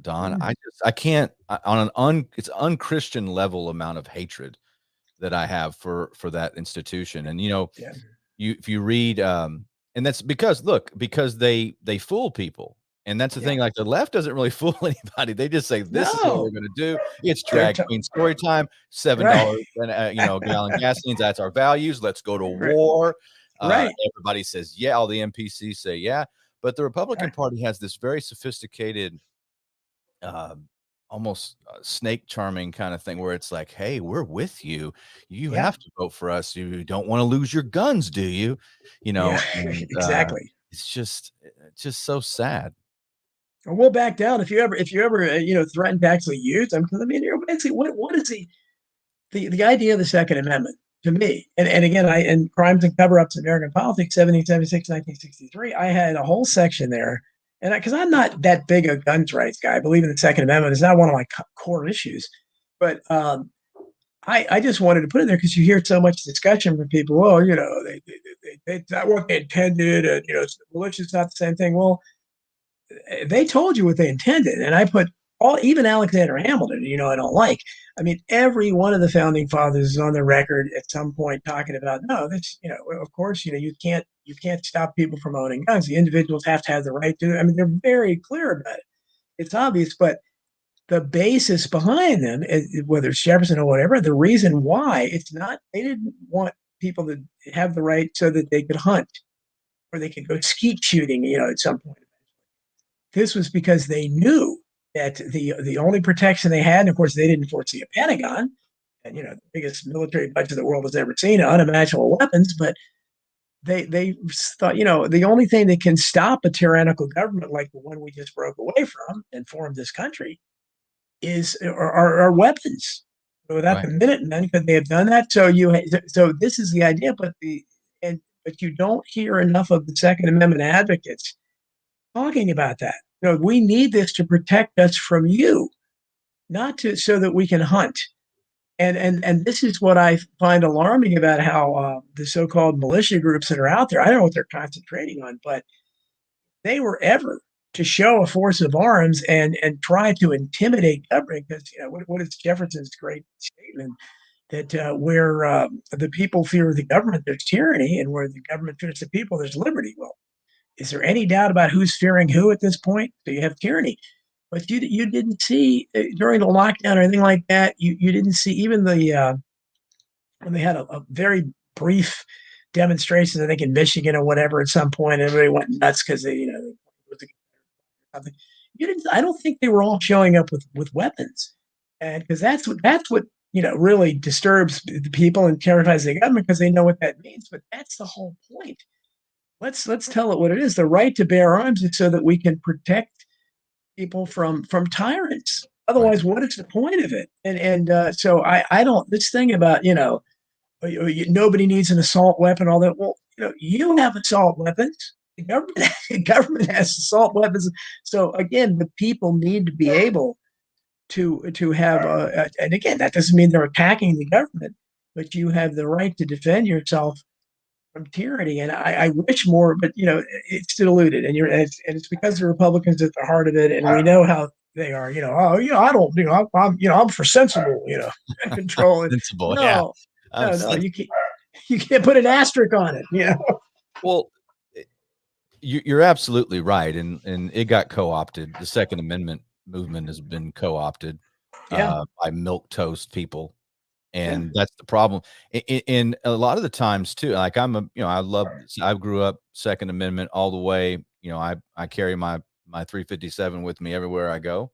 S4: Don, I can't it's unchristian level amount of hatred that I have for that institution. And if you read, and that's because they fool people. And that's the thing, like the left doesn't really fool anybody. They just say, this is what we're going to do. It's drag queen story time, $7 a gallon gasoline. That's our values. Let's go to war. Everybody says, yeah. All the NPCs say, yeah. But the Republican Party has this very sophisticated, almost snake charming kind of thing where it's like, hey, we're with you. You have to vote for us. You don't want to lose your guns, do you? And,
S2: exactly.
S4: It's just so sad.
S2: We'll back down if you ever threaten to actually use them. Because I mean, basically, what is the idea of the Second Amendment to me? And again, Crimes and Cover-Ups in American Politics, 1776, 1963. I had a whole section there, and because I'm not that big a guns rights guy, I believe in the Second Amendment. It's not one of my core issues, but I just wanted to put it there because you hear so much discussion from people. Well, that's not what they intended, and militia's not the same thing. Well, they told you what they intended, and I put even Alexander Hamilton, I don't like. I mean, every one of the founding fathers is on the record at some point talking about, no, that's, of course, you can't stop people from owning guns. The individuals have to have the right to. I mean, they're very clear about it. It's obvious, but the basis behind them, whether it's Jefferson or whatever, the reason why it's not, they didn't want people to have the right so that they could hunt or they could go skeet shooting, at some point. This was because they knew that the only protection they had, and of course they didn't foresee a Pentagon, and the biggest military budget the world has ever seen, unimaginable weapons, but they thought, the only thing that can stop a tyrannical government like the one we just broke away from and formed this country are weapons. Without
S4: Right.
S2: the Minutemen, could they have done that? So this is the idea, but you don't hear enough of the Second Amendment advocates talking about that. We need this to protect us from you, not to so that we can hunt. And this is what I find alarming about how the so-called militia groups that are out there. I don't know what they're concentrating on, but they were ever to show a force of arms and try to intimidate government. Because what is Jefferson's great statement that where the people fear the government, there's tyranny, and where the government fears the people, there's liberty. Well, is there any doubt about who's fearing who at this point? So you have tyranny. But you didn't see during the lockdown or anything like that. You didn't see even when they had a very brief demonstration, I think in Michigan or whatever, at some point, everybody went nuts because something. You didn't. I don't think they were all showing up with weapons, and because that's what really disturbs the people and terrifies the government because they know what that means. But that's the whole point. Let's tell it what it is. The right to bear arms is so that we can protect people from tyrants. Otherwise, what is the point of it? So I don't. This thing about nobody needs an assault weapon, all that. Well, you have assault weapons. The government has assault weapons. So again, the people need to be able to have. And again, that doesn't mean they're attacking the government, but you have the right to defend yourself from tyranny. And I wish more, but it's diluted, and it's because the Republicans at the heart of it, and we know how they are. I don't. I'm for sensible. Control.
S4: Sensible, yeah.
S2: No, you can't put an asterisk on it.
S4: Well, you're absolutely right, and it got co-opted. The Second Amendment movement has been co-opted by milquetoast people, and that's the problem. In a lot of the times too, like I grew up Second Amendment all the way. I carry my 357 with me everywhere I go.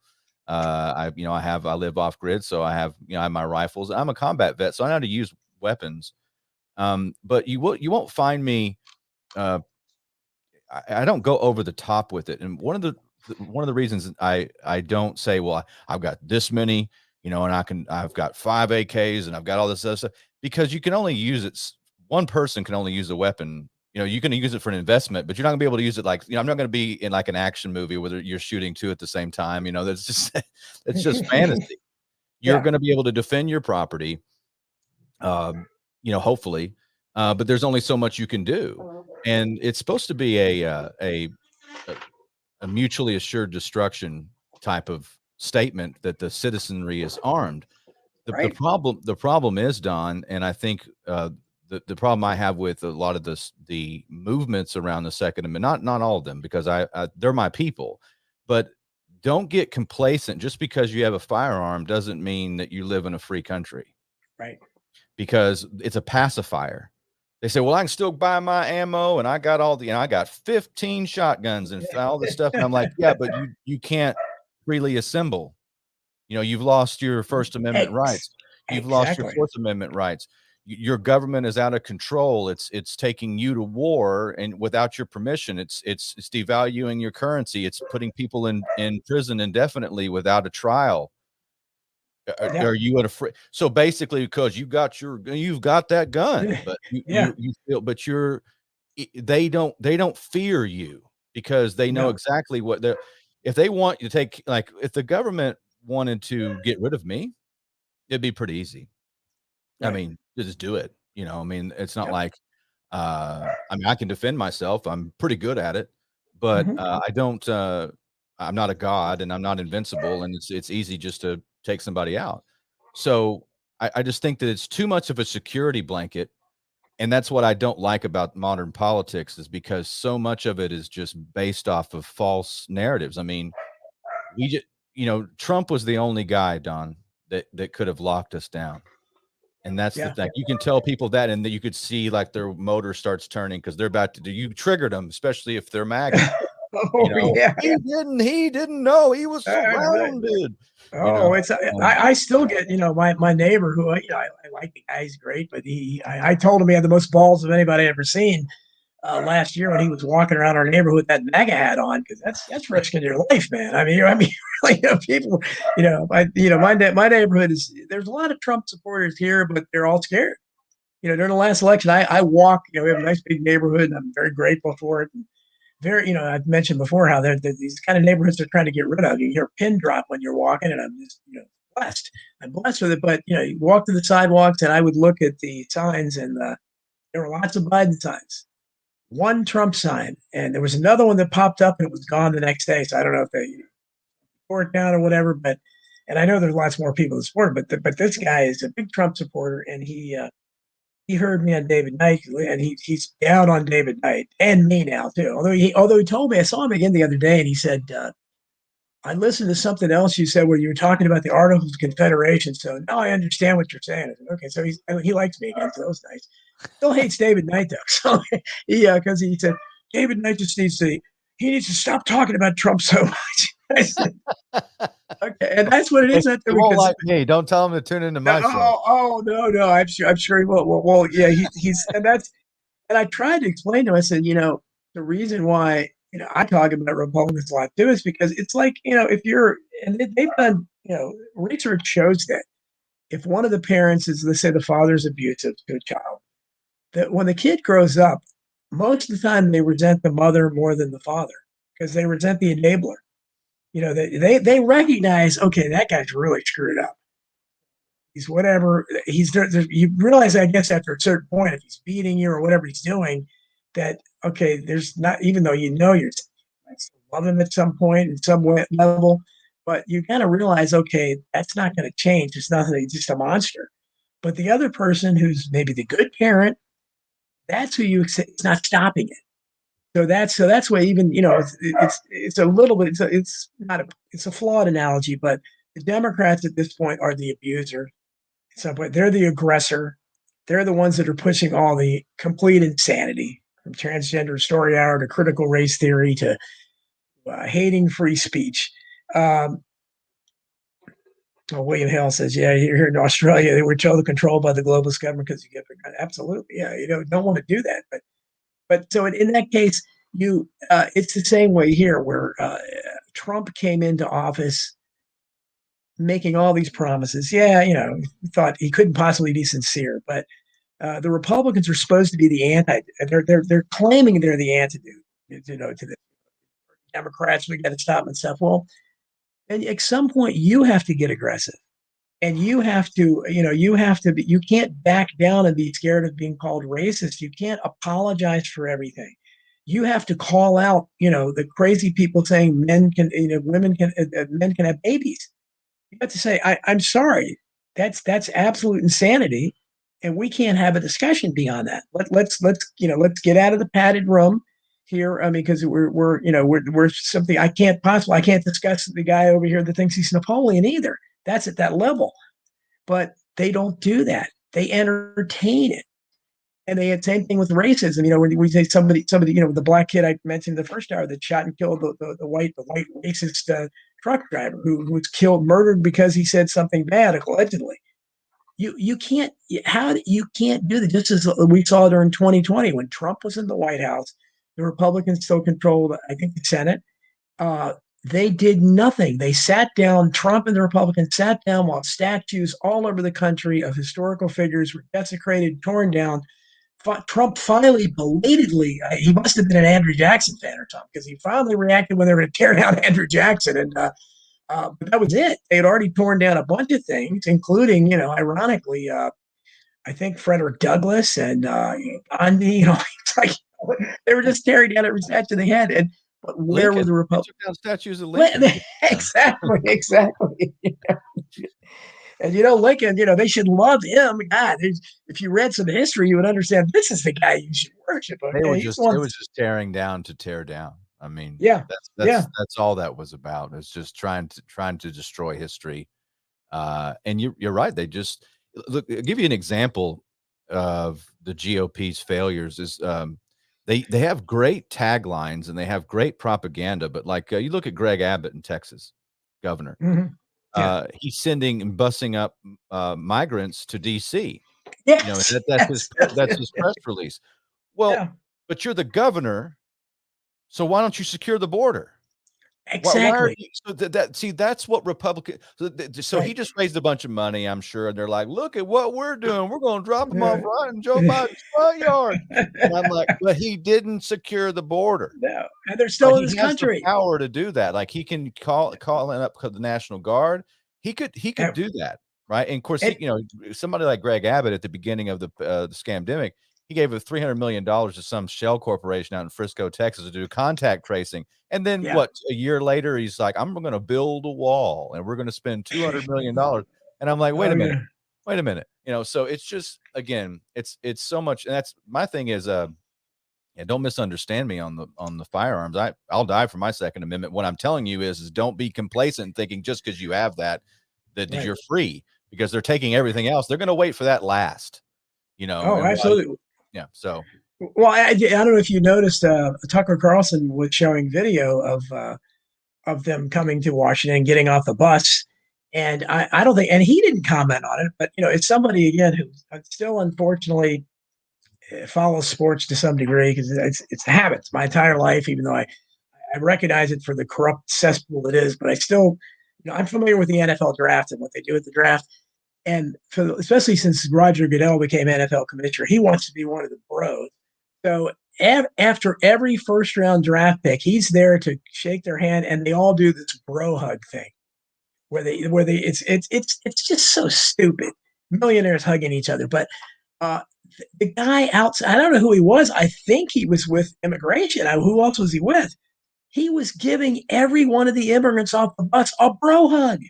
S4: I live off grid, so I have my rifles. I'm a combat vet, so I know how to use weapons. But you won't find me. I don't go over the top with it. And one of the reasons I don't say, well, I've got this many, and I've got 5 AKs and I've got all this other stuff, because you can only use it. One person can only use a weapon. You can use it for an investment, but you're not gonna be able to use it I'm not gonna be in like an action movie where you're shooting 2 at the same time. That's just it's just fantasy. You're gonna be able to defend your property, hopefully, but there's only so much you can do, and it's supposed to be a mutually assured destruction type of statement that the citizenry is armed. The problem is, Don, and I think the problem I have with a lot of the movements around the Second Amendment, not all of them, because they're my people, but don't get complacent. Just because you have a firearm doesn't mean that you live in a free country.
S2: Right.
S4: Because it's a pacifier. They say, well, I can still buy my ammo, and I got I got 15 shotguns and all this stuff. And I'm like, yeah, but you can't freely assemble. You've lost your First Amendment rights. You've lost your Fourth Amendment rights. Your government is out of control. It's taking you to war, and without your permission, it's devaluing your currency. It's putting people in prison indefinitely without a trial. Are you at a free? So basically, because you've got that gun, but you feel, but they don't fear you, because they know exactly what they're. If they want you to take, like, if the government wanted to get rid of me, it'd be pretty easy. I mean, just do it. It's not like, I can defend myself. I'm pretty good at it, but I don't. I'm not a god, and I'm not invincible, and it's easy just to take somebody out. So I just think that it's too much of a security blanket, and that's what I don't like about modern politics, is because so much of it is just based off of false narratives. I mean, Trump was the only guy, Don, that could have locked us down. And that's the thing. You can tell people that, and that you could see like their motor starts turning because they're about to do. You triggered them, especially if they're MAGA. He didn't know he was surrounded.
S2: I still get my neighbor who I like the guy, he's great, but I told him he had the most balls of anybody I've ever seen. last year when he was walking around our neighborhood with that MAGA hat on, because that's risking your life, man. I mean, really, people, my neighborhood there's a lot of Trump supporters here, but they're all scared. During the last election, I walk. We have a nice big neighborhood, and I'm very grateful for it. Very, I've mentioned before how these kind of neighborhoods are trying to get rid of. You hear a pin drop when you're walking, and I'm just, blessed. I'm blessed with it. But you walk to the sidewalks, and I would look at the signs, and there were lots of Biden signs, one Trump sign, and there was another one that popped up, and it was gone the next day. So I don't know if they tore it down or whatever. But and I know there's lots more people that support it, but this guy is a big Trump supporter, and he heard me on David Knight, and he's down on David Knight and me now too. Although he told me, I saw him again the other day, and he said, "I listened to something else you said where you were talking about the Articles of Confederation. So now I understand what you're saying." I said, "Okay, so he likes me again, so that was nice." Still hates David Knight though, so because he said David Knight just needs to stop talking about Trump so much. I said, okay, and that's what it is.
S4: He won't like me. Don't tell him to tune into my show.
S2: Oh no, I'm sure he will. Well, yeah, he's and I tried to explain to him. I said, the reason why I talk about Republicans a lot too is because it's like if you're and they've done research shows that if one of the parents is, let's say, the father's abusive to a child, that when the kid grows up, most of the time they resent the mother more than the father because they resent the enabler. They recognize, okay, that guy's really screwed up. He's whatever. He's there. You realize, I guess, after a certain point, if he's beating you or whatever he's doing, that okay, there's not. Even though you're love him at some point, in some level, but you kind of realize, okay, that's not going to change. It's nothing. He's just a monster. But the other person, who's maybe the good parent, that's who you accept. It's not stopping it. So that's why even it's a little bit. It's a flawed analogy, but the Democrats at this point are the abuser. At some point, they're the aggressor. They're the ones that are pushing all the complete insanity, from transgender story hour to critical race theory to hating free speech. William Hale says, "Yeah, here in Australia, they were totally controlled by the globalist government because you get absolutely, yeah, don't want to do that." But so in that case, it's the same way here, where Trump came into office making all these promises. Yeah, thought he couldn't possibly be sincere, but the Republicans are supposed to be the anti. They're claiming they're the antidote, to the Democrats. We got to stop and stuff. Well, and at some point you have to get aggressive, and you have to, you can't back down and be scared of being called racist. You can't apologize for everything. You have to call out, the crazy people saying men can, men can have babies. You have to say, I'm sorry. That's absolute insanity. And we can't have a discussion beyond that. Let's get out of the padded room here. I mean, because we're something I can't discuss the guy over here that thinks he's Napoleon either. That's at that level. But they don't do that. They entertain it. And they had the same thing with racism. When we say somebody, the black kid I mentioned in the first hour that shot and killed the white racist truck driver who was murdered because he said something bad, allegedly. You can't do that. Just as we saw during 2020 when Trump was in the White House, the Republicans still controlled, I think, the Senate. They did nothing. They sat down. Trump and the Republicans sat down while statues all over the country of historical figures were desecrated, torn down. Trump finally, belatedly, he must have been an Andrew Jackson fan or something, because he finally reacted when they were going to tear down Andrew Jackson. And but that was it. They had already torn down a bunch of things, including, ironically, I think Frederick Douglass and Gandhi. It's like they were just tearing down every statue they had. And but where were the Republicans?
S4: Took down statues of Lincoln.
S2: Exactly. And Lincoln, they should love him. God, if you read some history, you would understand this is the guy you should worship. Okay?
S4: They were just tearing down to tear down. I mean,
S2: yeah,
S4: that's all that was about. It's just trying to destroy history. And you're right. They just look. I'll give you an example of the GOP's failures. Is they have great taglines and they have great propaganda, but like you look at Greg Abbott in Texas, governor.
S2: Mm-hmm. Yeah.
S4: He's sending and busing up migrants to DC.
S2: Yes.
S4: That's his press release. Well, but you're the governor, so why don't you secure the border? Why are
S2: Exactly.
S4: you so see that's what Republican so he
S2: Right.
S4: just raised a bunch of money, I'm sure, and they're like, look at what we're doing. We're gonna drop him off
S2: Uh,
S4: right in Joe Biden's front yard. And I'm like, but he didn't secure the border.
S2: no, and they're
S4: But
S2: still in this
S4: he has the
S2: country.
S4: power to do that. Like he can call in up the National Guard. He could
S2: And,
S4: do that, right? And of course,
S2: and
S4: somebody like Greg Abbott at the beginning of the scamdemic, he gave a $300 million to some shell corporation out in Frisco, Texas, to do contact tracing. And then
S2: yeah.
S4: a year later, he's like, I'm going to build a wall and we're going to spend $200 million. And I'm like, wait
S2: Oh
S4: a minute,
S2: yeah.
S4: wait a minute. So it's just, again, it's so much. And that's my thing is, don't misunderstand me on the firearms. I'll die for my Second Amendment. What I'm telling you is don't be complacent thinking just because you have that
S2: Right.
S4: you're free, because they're taking everything else. They're going to wait for that last,
S2: Oh,
S4: and
S2: absolutely.
S4: yeah. So
S2: Well, I don't know if you noticed, Tucker Carlson was showing video of them coming to Washington and getting off the bus. And I don't think, and he didn't comment on it, but it's somebody again who still unfortunately follows sports to some degree because it's habits my entire life, even though I recognize it for the corrupt cesspool it is, but I still, I'm familiar with the NFL draft and what they do at the draft. And especially since Roger Goodell became NFL commissioner, he wants to be one of the bros. So after every first round draft pick, he's there to shake their hand, and they all do this bro hug thing, where they it's just so stupid. Millionaires hugging each other, but uh, the guy outside, I don't know who he was. I think he was with immigration. Who else was he with? He was giving every one of the immigrants off the bus a bro hug.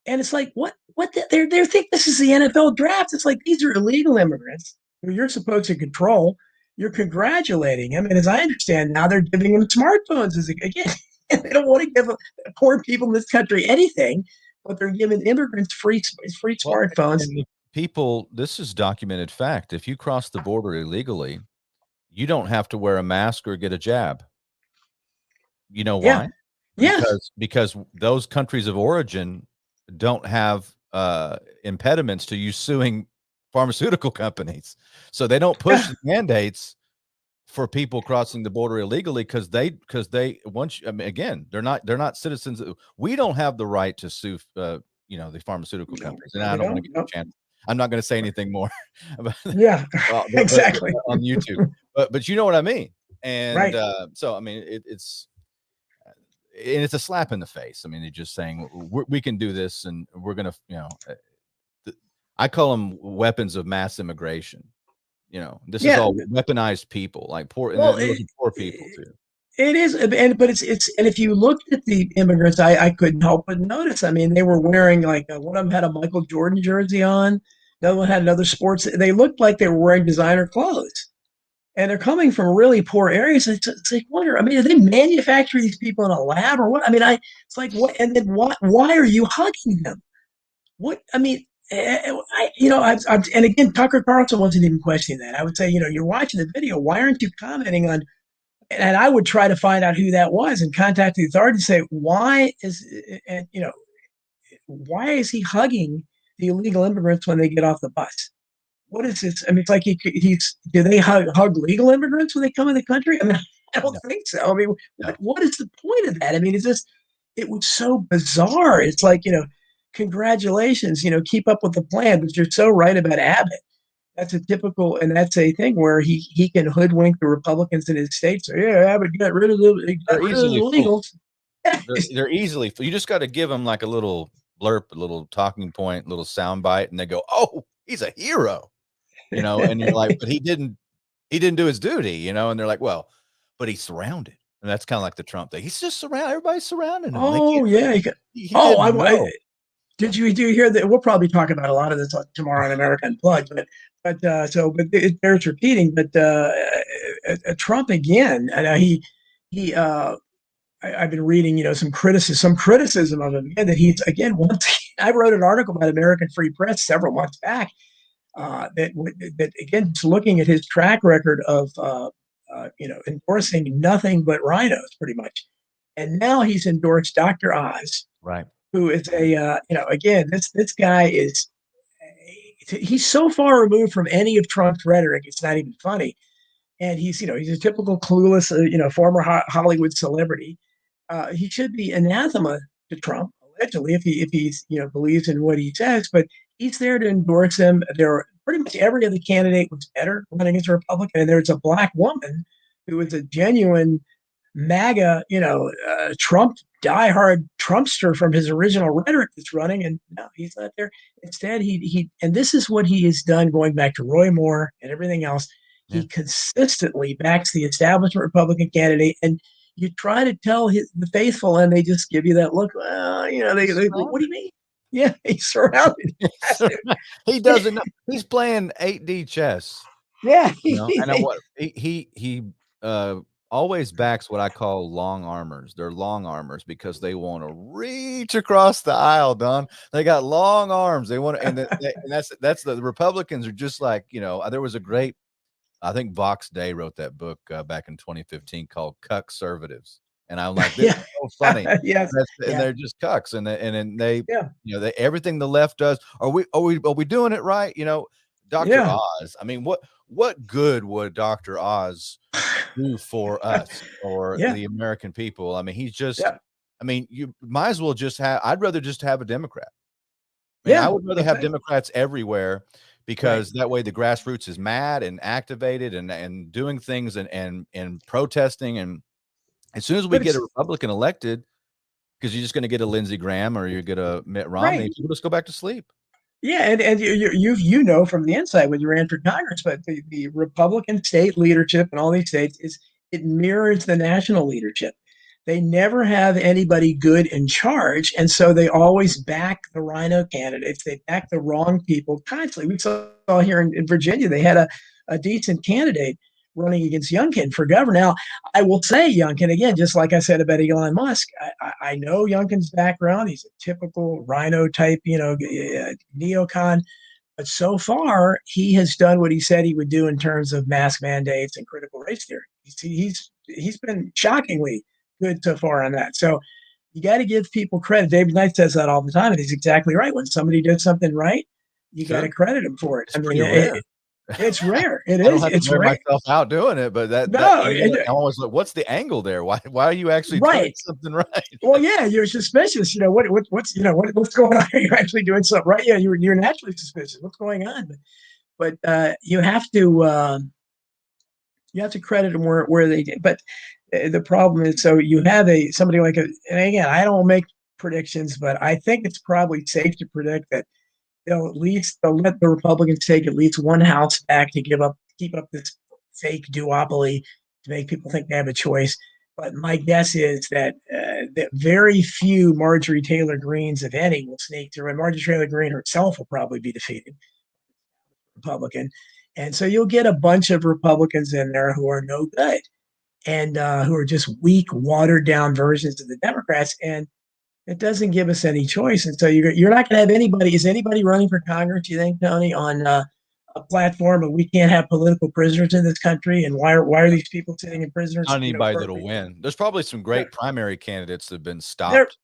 S2: And it's like, they think this is the NFL draft. It's like, these are illegal immigrants who you're supposed to control. You're congratulating them. And as I understand now, they're giving them smartphones. Again, they don't want to give poor people in this country anything, but they're giving immigrants free
S4: well,
S2: smartphones.
S4: and people, this is documented fact. If you cross the border illegally, you don't have to wear a mask or get a jab. You know
S2: Yeah.
S4: why?
S2: Yes.
S4: Because those countries of origin don't have impediments to you suing pharmaceutical companies, so they don't push
S2: Yeah.
S4: the mandates for people crossing the border illegally because they once again they're not citizens. We don't have the right to sue the pharmaceutical
S2: No,
S4: companies, and
S2: no,
S4: I
S2: they
S4: don't want
S2: don't.
S4: to get
S2: No.
S4: a chance. I'm not going to say anything more about
S2: Yeah. Exactly.
S4: on YouTube, but you know what I mean. And
S2: Right.
S4: so I mean it's a slap in the face. I mean, they're just saying we can do this, and we're gonna, I call them weapons of mass immigration. This is
S2: Yeah.
S4: all weaponized people, like poor, and
S2: Well,
S4: those are poor people too.
S2: it is, but it's and if you looked at the immigrants, I couldn't help but notice. I mean, they were wearing like one of them had a Michael Jordan jersey on, the other one had another sports. They looked like they were wearing designer clothes, and they're coming from really poor areas. It's like wonder. I mean, are they manufacturing these people in a lab or what? I mean, it's like what? And then why are you hugging them? What? I mean. And again, Tucker Carlson wasn't even questioning that. I would say, you're watching the video. Why aren't you commenting on, and I would try to find out who that was and contact the authorities and say, why is he hugging the illegal immigrants when they get off the bus? What is this? I mean, it's like do they hug legal immigrants when they come in the country? I mean, I don't
S4: No,
S2: think so. I mean,
S4: no.
S2: what is the point of that? I mean, it was so bizarre. It's like, congratulations, keep up with the plan, but you're so right about Abbott. And that's a thing where he can hoodwink the Republicans in his state. So yeah, I would get rid of the
S4: They're easily fooled.
S2: illegals.
S4: They're easily. You just got to give them like a little blurb, a little talking point, a little sound bite, and they go, "Oh, he's a hero," And you're like, "But he didn't do his duty," And they're like, "Well, but he's surrounded," and that's kind of like the Trump thing. He's just surrounded. Everybody's surrounding him. They
S2: Oh
S4: can't.
S2: yeah.
S4: He
S2: Oh,
S4: didn't know.
S2: do you hear that? We'll probably talk about a lot of this tomorrow on America Unplugged, but it bears repeating. But Trump again, I've been reading, some criticism of him again, that he's again once. I wrote an article about American Free Press several months back, that again, just looking at his track record of endorsing nothing but rhinos, pretty much, and now he's endorsed Dr. Oz,
S4: Right.
S2: who is again, this guy he's so far removed from any of Trump's rhetoric, it's not even funny. and he's a typical clueless, former Hollywood celebrity. He should be anathema to Trump, allegedly, if he's believes in what he says. But he's there to endorse him. There, pretty much every other candidate was better running as a Republican, and there's a black woman who is a genuine MAGA, Trump diehard Trumpster from his original rhetoric that's running, and no, he's not there. Instead, and this is what he has done, going back to Roy Moore and everything else.
S4: Yeah.
S2: He consistently backs the establishment Republican candidate, and you try to tell the faithful, and they just give you that look. Well, what do you mean? Yeah, he's surrounded.
S4: He doesn't know. He's playing 8D chess.
S2: Yeah,
S4: and what he always backs what I call long armors. They're long armors because they want to reach across the aisle, Don. They got long arms. They want to, and that's the Republicans are just like, there was a great, I think Vox Day wrote that book back in 2015 called Cuck-servatives. And I'm like, this is so funny.
S2: Yes.
S4: And they're just cucks. And they they everything the left does. Are we doing it right? Dr. Oz. I mean, what good would Dr. Oz do for us or the American people? I mean, he's just, I mean, you might as well just I'd rather just have a Democrat. I would rather have Democrats everywhere, because that way the grassroots is mad and activated and doing things and protesting. And as soon as we get a Republican elected, because you're just going to get a Lindsey Graham or you're going to Mitt Romney, people just go back to sleep.
S2: Yeah, and you from the inside when you ran for Congress, but the Republican state leadership in all these states it mirrors the national leadership. They never have anybody good in charge, and so they always back the rhino candidates. They back the wrong people constantly. We saw here in Virginia, they had a decent candidate running against Youngkin for governor. Now, I will say Youngkin, again, just like I said about Elon Musk, I know Youngkin's background. He's a typical rhino type, neocon. But so far, he has done what he said he would do in terms of mask mandates and critical race theory. He's been shockingly good so far on that. So you got to give people credit. David Knight says that all the time, and he's exactly right. When somebody did something right, you got to credit him for it. It's rare. It is.
S4: I don't have to wear
S2: rare.
S4: myself out doing it, but I always look. What's the angle there? Why are you actually doing something right?
S2: Well, yeah, you're suspicious. What's going on? Are you actually doing something right? Yeah, you're naturally suspicious. What's going on? But you have to credit them where they did. But the problem is, so you have somebody like and again, I don't make predictions, but I think it's probably safe to predict that they'll let the Republicans take at least one house back to keep up this fake duopoly to make people think they have a choice. But my guess is that very few Marjorie Taylor Greenes, if any, will sneak through. And Marjorie Taylor Greene herself will probably be defeated, Republican. And so you'll get a bunch of Republicans in there who are no good and who are just weak, watered down versions of the Democrats. And it doesn't give us any choice. And so you're not going to have anybody. Is anybody running for Congress, you think, Tony, on a platform of we can't have political prisoners in this country? And why are these people sitting in prisoners?
S4: Not anybody that'll win. There's probably some great primary candidates that have been stopped.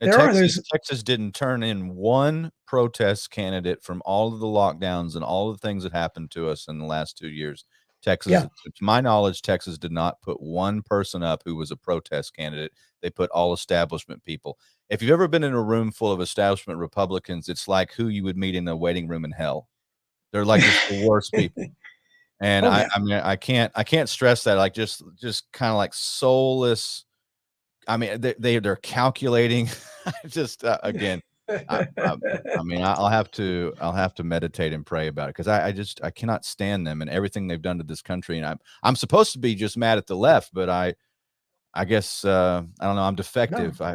S4: Texas didn't turn in one protest candidate from all of the lockdowns and all of the things that happened to us in the last 2 years. Texas, to my knowledge, Texas did not put one person up who was a protest candidate. They put all establishment people. If you've ever been in a room full of establishment Republicans, it's like who you would meet in a waiting room in hell. They're like just the worst people. And I can't stress that. Like just kind of like soulless. I mean, they're calculating. Just again, I'll have to meditate and pray about it, because I cannot stand them and everything they've done to this country. And I'm supposed to be just mad at the left, but I guess I don't know. I'm defective. No.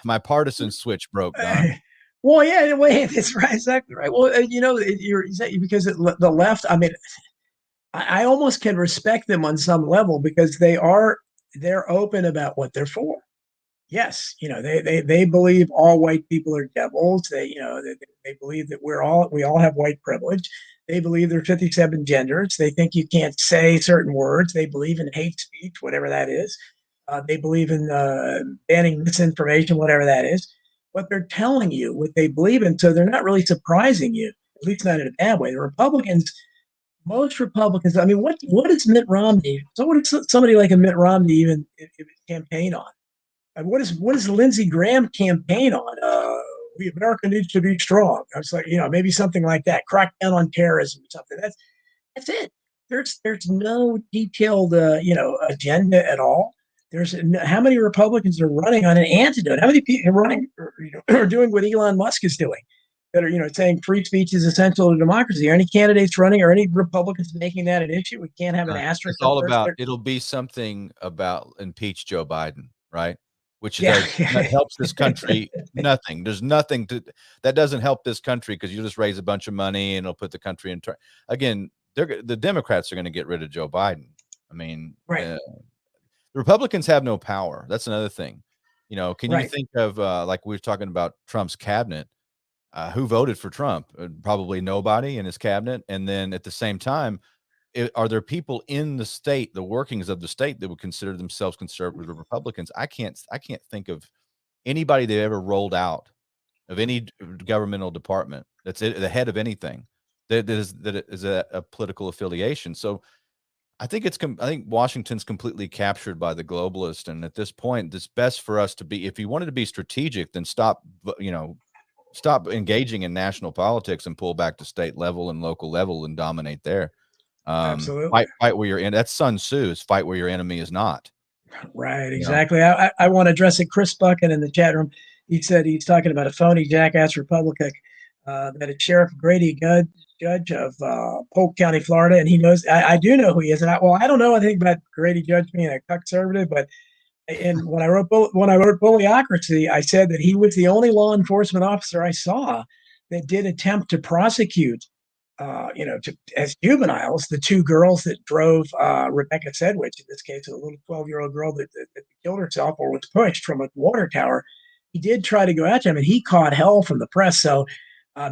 S4: My partisan switch broke, Don.
S2: Well, yeah, that's right, exactly right. Well, because the left. I mean, I almost can respect them on some level because they're open about what they're for. Yes, they believe all white people are devils. They believe that we all have white privilege. They believe there are 57 genders. They think you can't say certain words. They believe in hate speech, whatever that is. They believe in banning misinformation, whatever that is. But they're telling you what they believe in, so they're not really surprising you, at least not in a bad way. The Republicans, most Republicans, I mean, what is Mitt Romney? So what is somebody like a Mitt Romney even campaign on? And what is Lindsey Graham campaign on? America needs to be strong. I was like, maybe something like that. Crack down on terrorism or something. That's it. There's no detailed agenda at all. How many Republicans are running on an antidote? How many people are running are doing what Elon Musk is doing? That are saying free speech is essential to democracy. Are any candidates running or any Republicans making that an issue? We can't have an asterisk.
S4: It's all about. It'll be something about impeach Joe Biden, right? Which
S2: Yeah.
S4: helps this country nothing. There's nothing that doesn't help this country because you just raise a bunch of money and it'll put the country in. Again, the Democrats are going to get rid of Joe Biden. I mean,
S2: right.
S4: The Republicans have no power. That's another thing. Can you think of like we were talking about Trump's cabinet? Who voted for Trump? Probably nobody in his cabinet. And then at the same time, are there people in the state, the workings of the state, that would consider themselves conservative Republicans? I can't think of anybody they ever rolled out of any governmental department that's the head of anything that is a political affiliation. So I think Washington's completely captured by the globalist. And at this point, it's best for us to be, if you wanted to be strategic, then stop engaging in national politics and pull back to state level and local level and dominate there.
S2: Absolutely.
S4: Fight where you're in. That's Sun Tzu's fight where your enemy is not.
S2: Right. Exactly. I want to address it. Chris Bucket in the chat room. He said he's talking about a phony jackass Republican that is Sheriff Grady Judge of Polk County, Florida, and he knows. I do know who he is, and I don't know anything about Grady Judge being a conservative, but when I wrote Bullyocracy, I said that he was the only law enforcement officer I saw that did attempt to prosecute, as juveniles, the two girls that drove Rebecca Sedgwick, in this case, a little 12-year-old girl that killed herself or was pushed from a water tower. He did try to go after him, and he caught hell from the press. So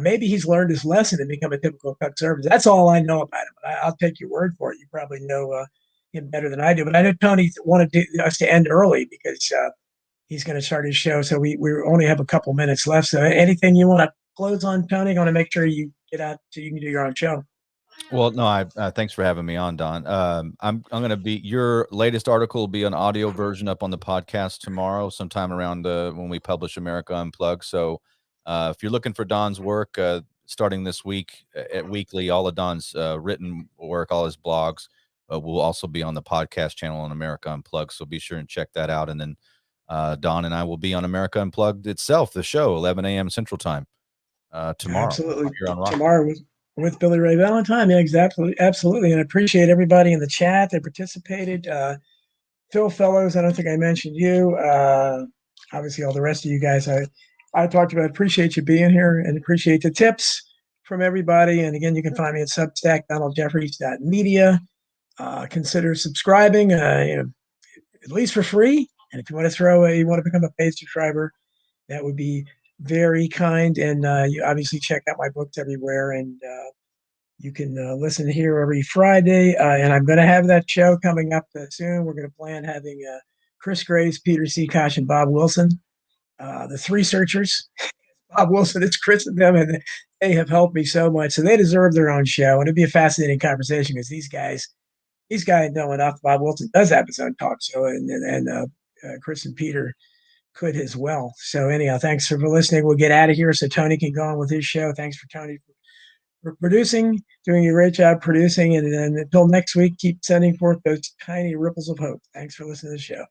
S2: maybe he's learned his lesson and become a typical conservative. That's all I know about him. But I'll take your word for it. You probably know him better than I do. But I know Tony wanted us to end early because he's going to start his show. So we only have a couple minutes left. So anything you want to close on, Tony? I want to make sure you get out so you can do your own show.
S4: Well, no, thanks for having me on, Don. I'm going to be, your latest article will be an audio version up on the podcast tomorrow, sometime around when we publish America Unplugged. So if you're looking for Don's work, starting this week at weekly, all of Don's written work, all his blogs will also be on the podcast channel on America Unplugged. So be sure and check that out. And then Don and I will be on America Unplugged itself, the show, 11 a.m. Central Time tomorrow.
S2: Absolutely. Tomorrow with Billy Ray Valentine. Yeah, absolutely. And I appreciate everybody in the chat that participated. Phil Fellows, I don't think I mentioned you. Obviously, all the rest of you guys I talked about. Appreciate you being here and appreciate the tips from everybody. And again, you can find me at Substack, DonaldJeffries.media. Consider subscribing, at least for free. And if you want to you want to become a paid subscriber, that would be very kind. And you obviously check out my books everywhere. And you can listen here every Friday. And I'm going to have that show coming up soon. We're going to plan having Chris Graves, Peter C. Koch, and Bob Wilson, the three searchers. Bob Wilson, it's Chris and them, and they have helped me so much. So they deserve their own show. And it'd be a fascinating conversation because these guys know enough. Bob Wilson does have his own talk show, and Chris and Peter could as well. So anyhow, thanks for listening. We'll get out of here so Tony can go on with his show. Thanks for Tony for producing, doing a great job producing. And then until next week, keep sending forth those tiny ripples of hope. Thanks for listening to the show.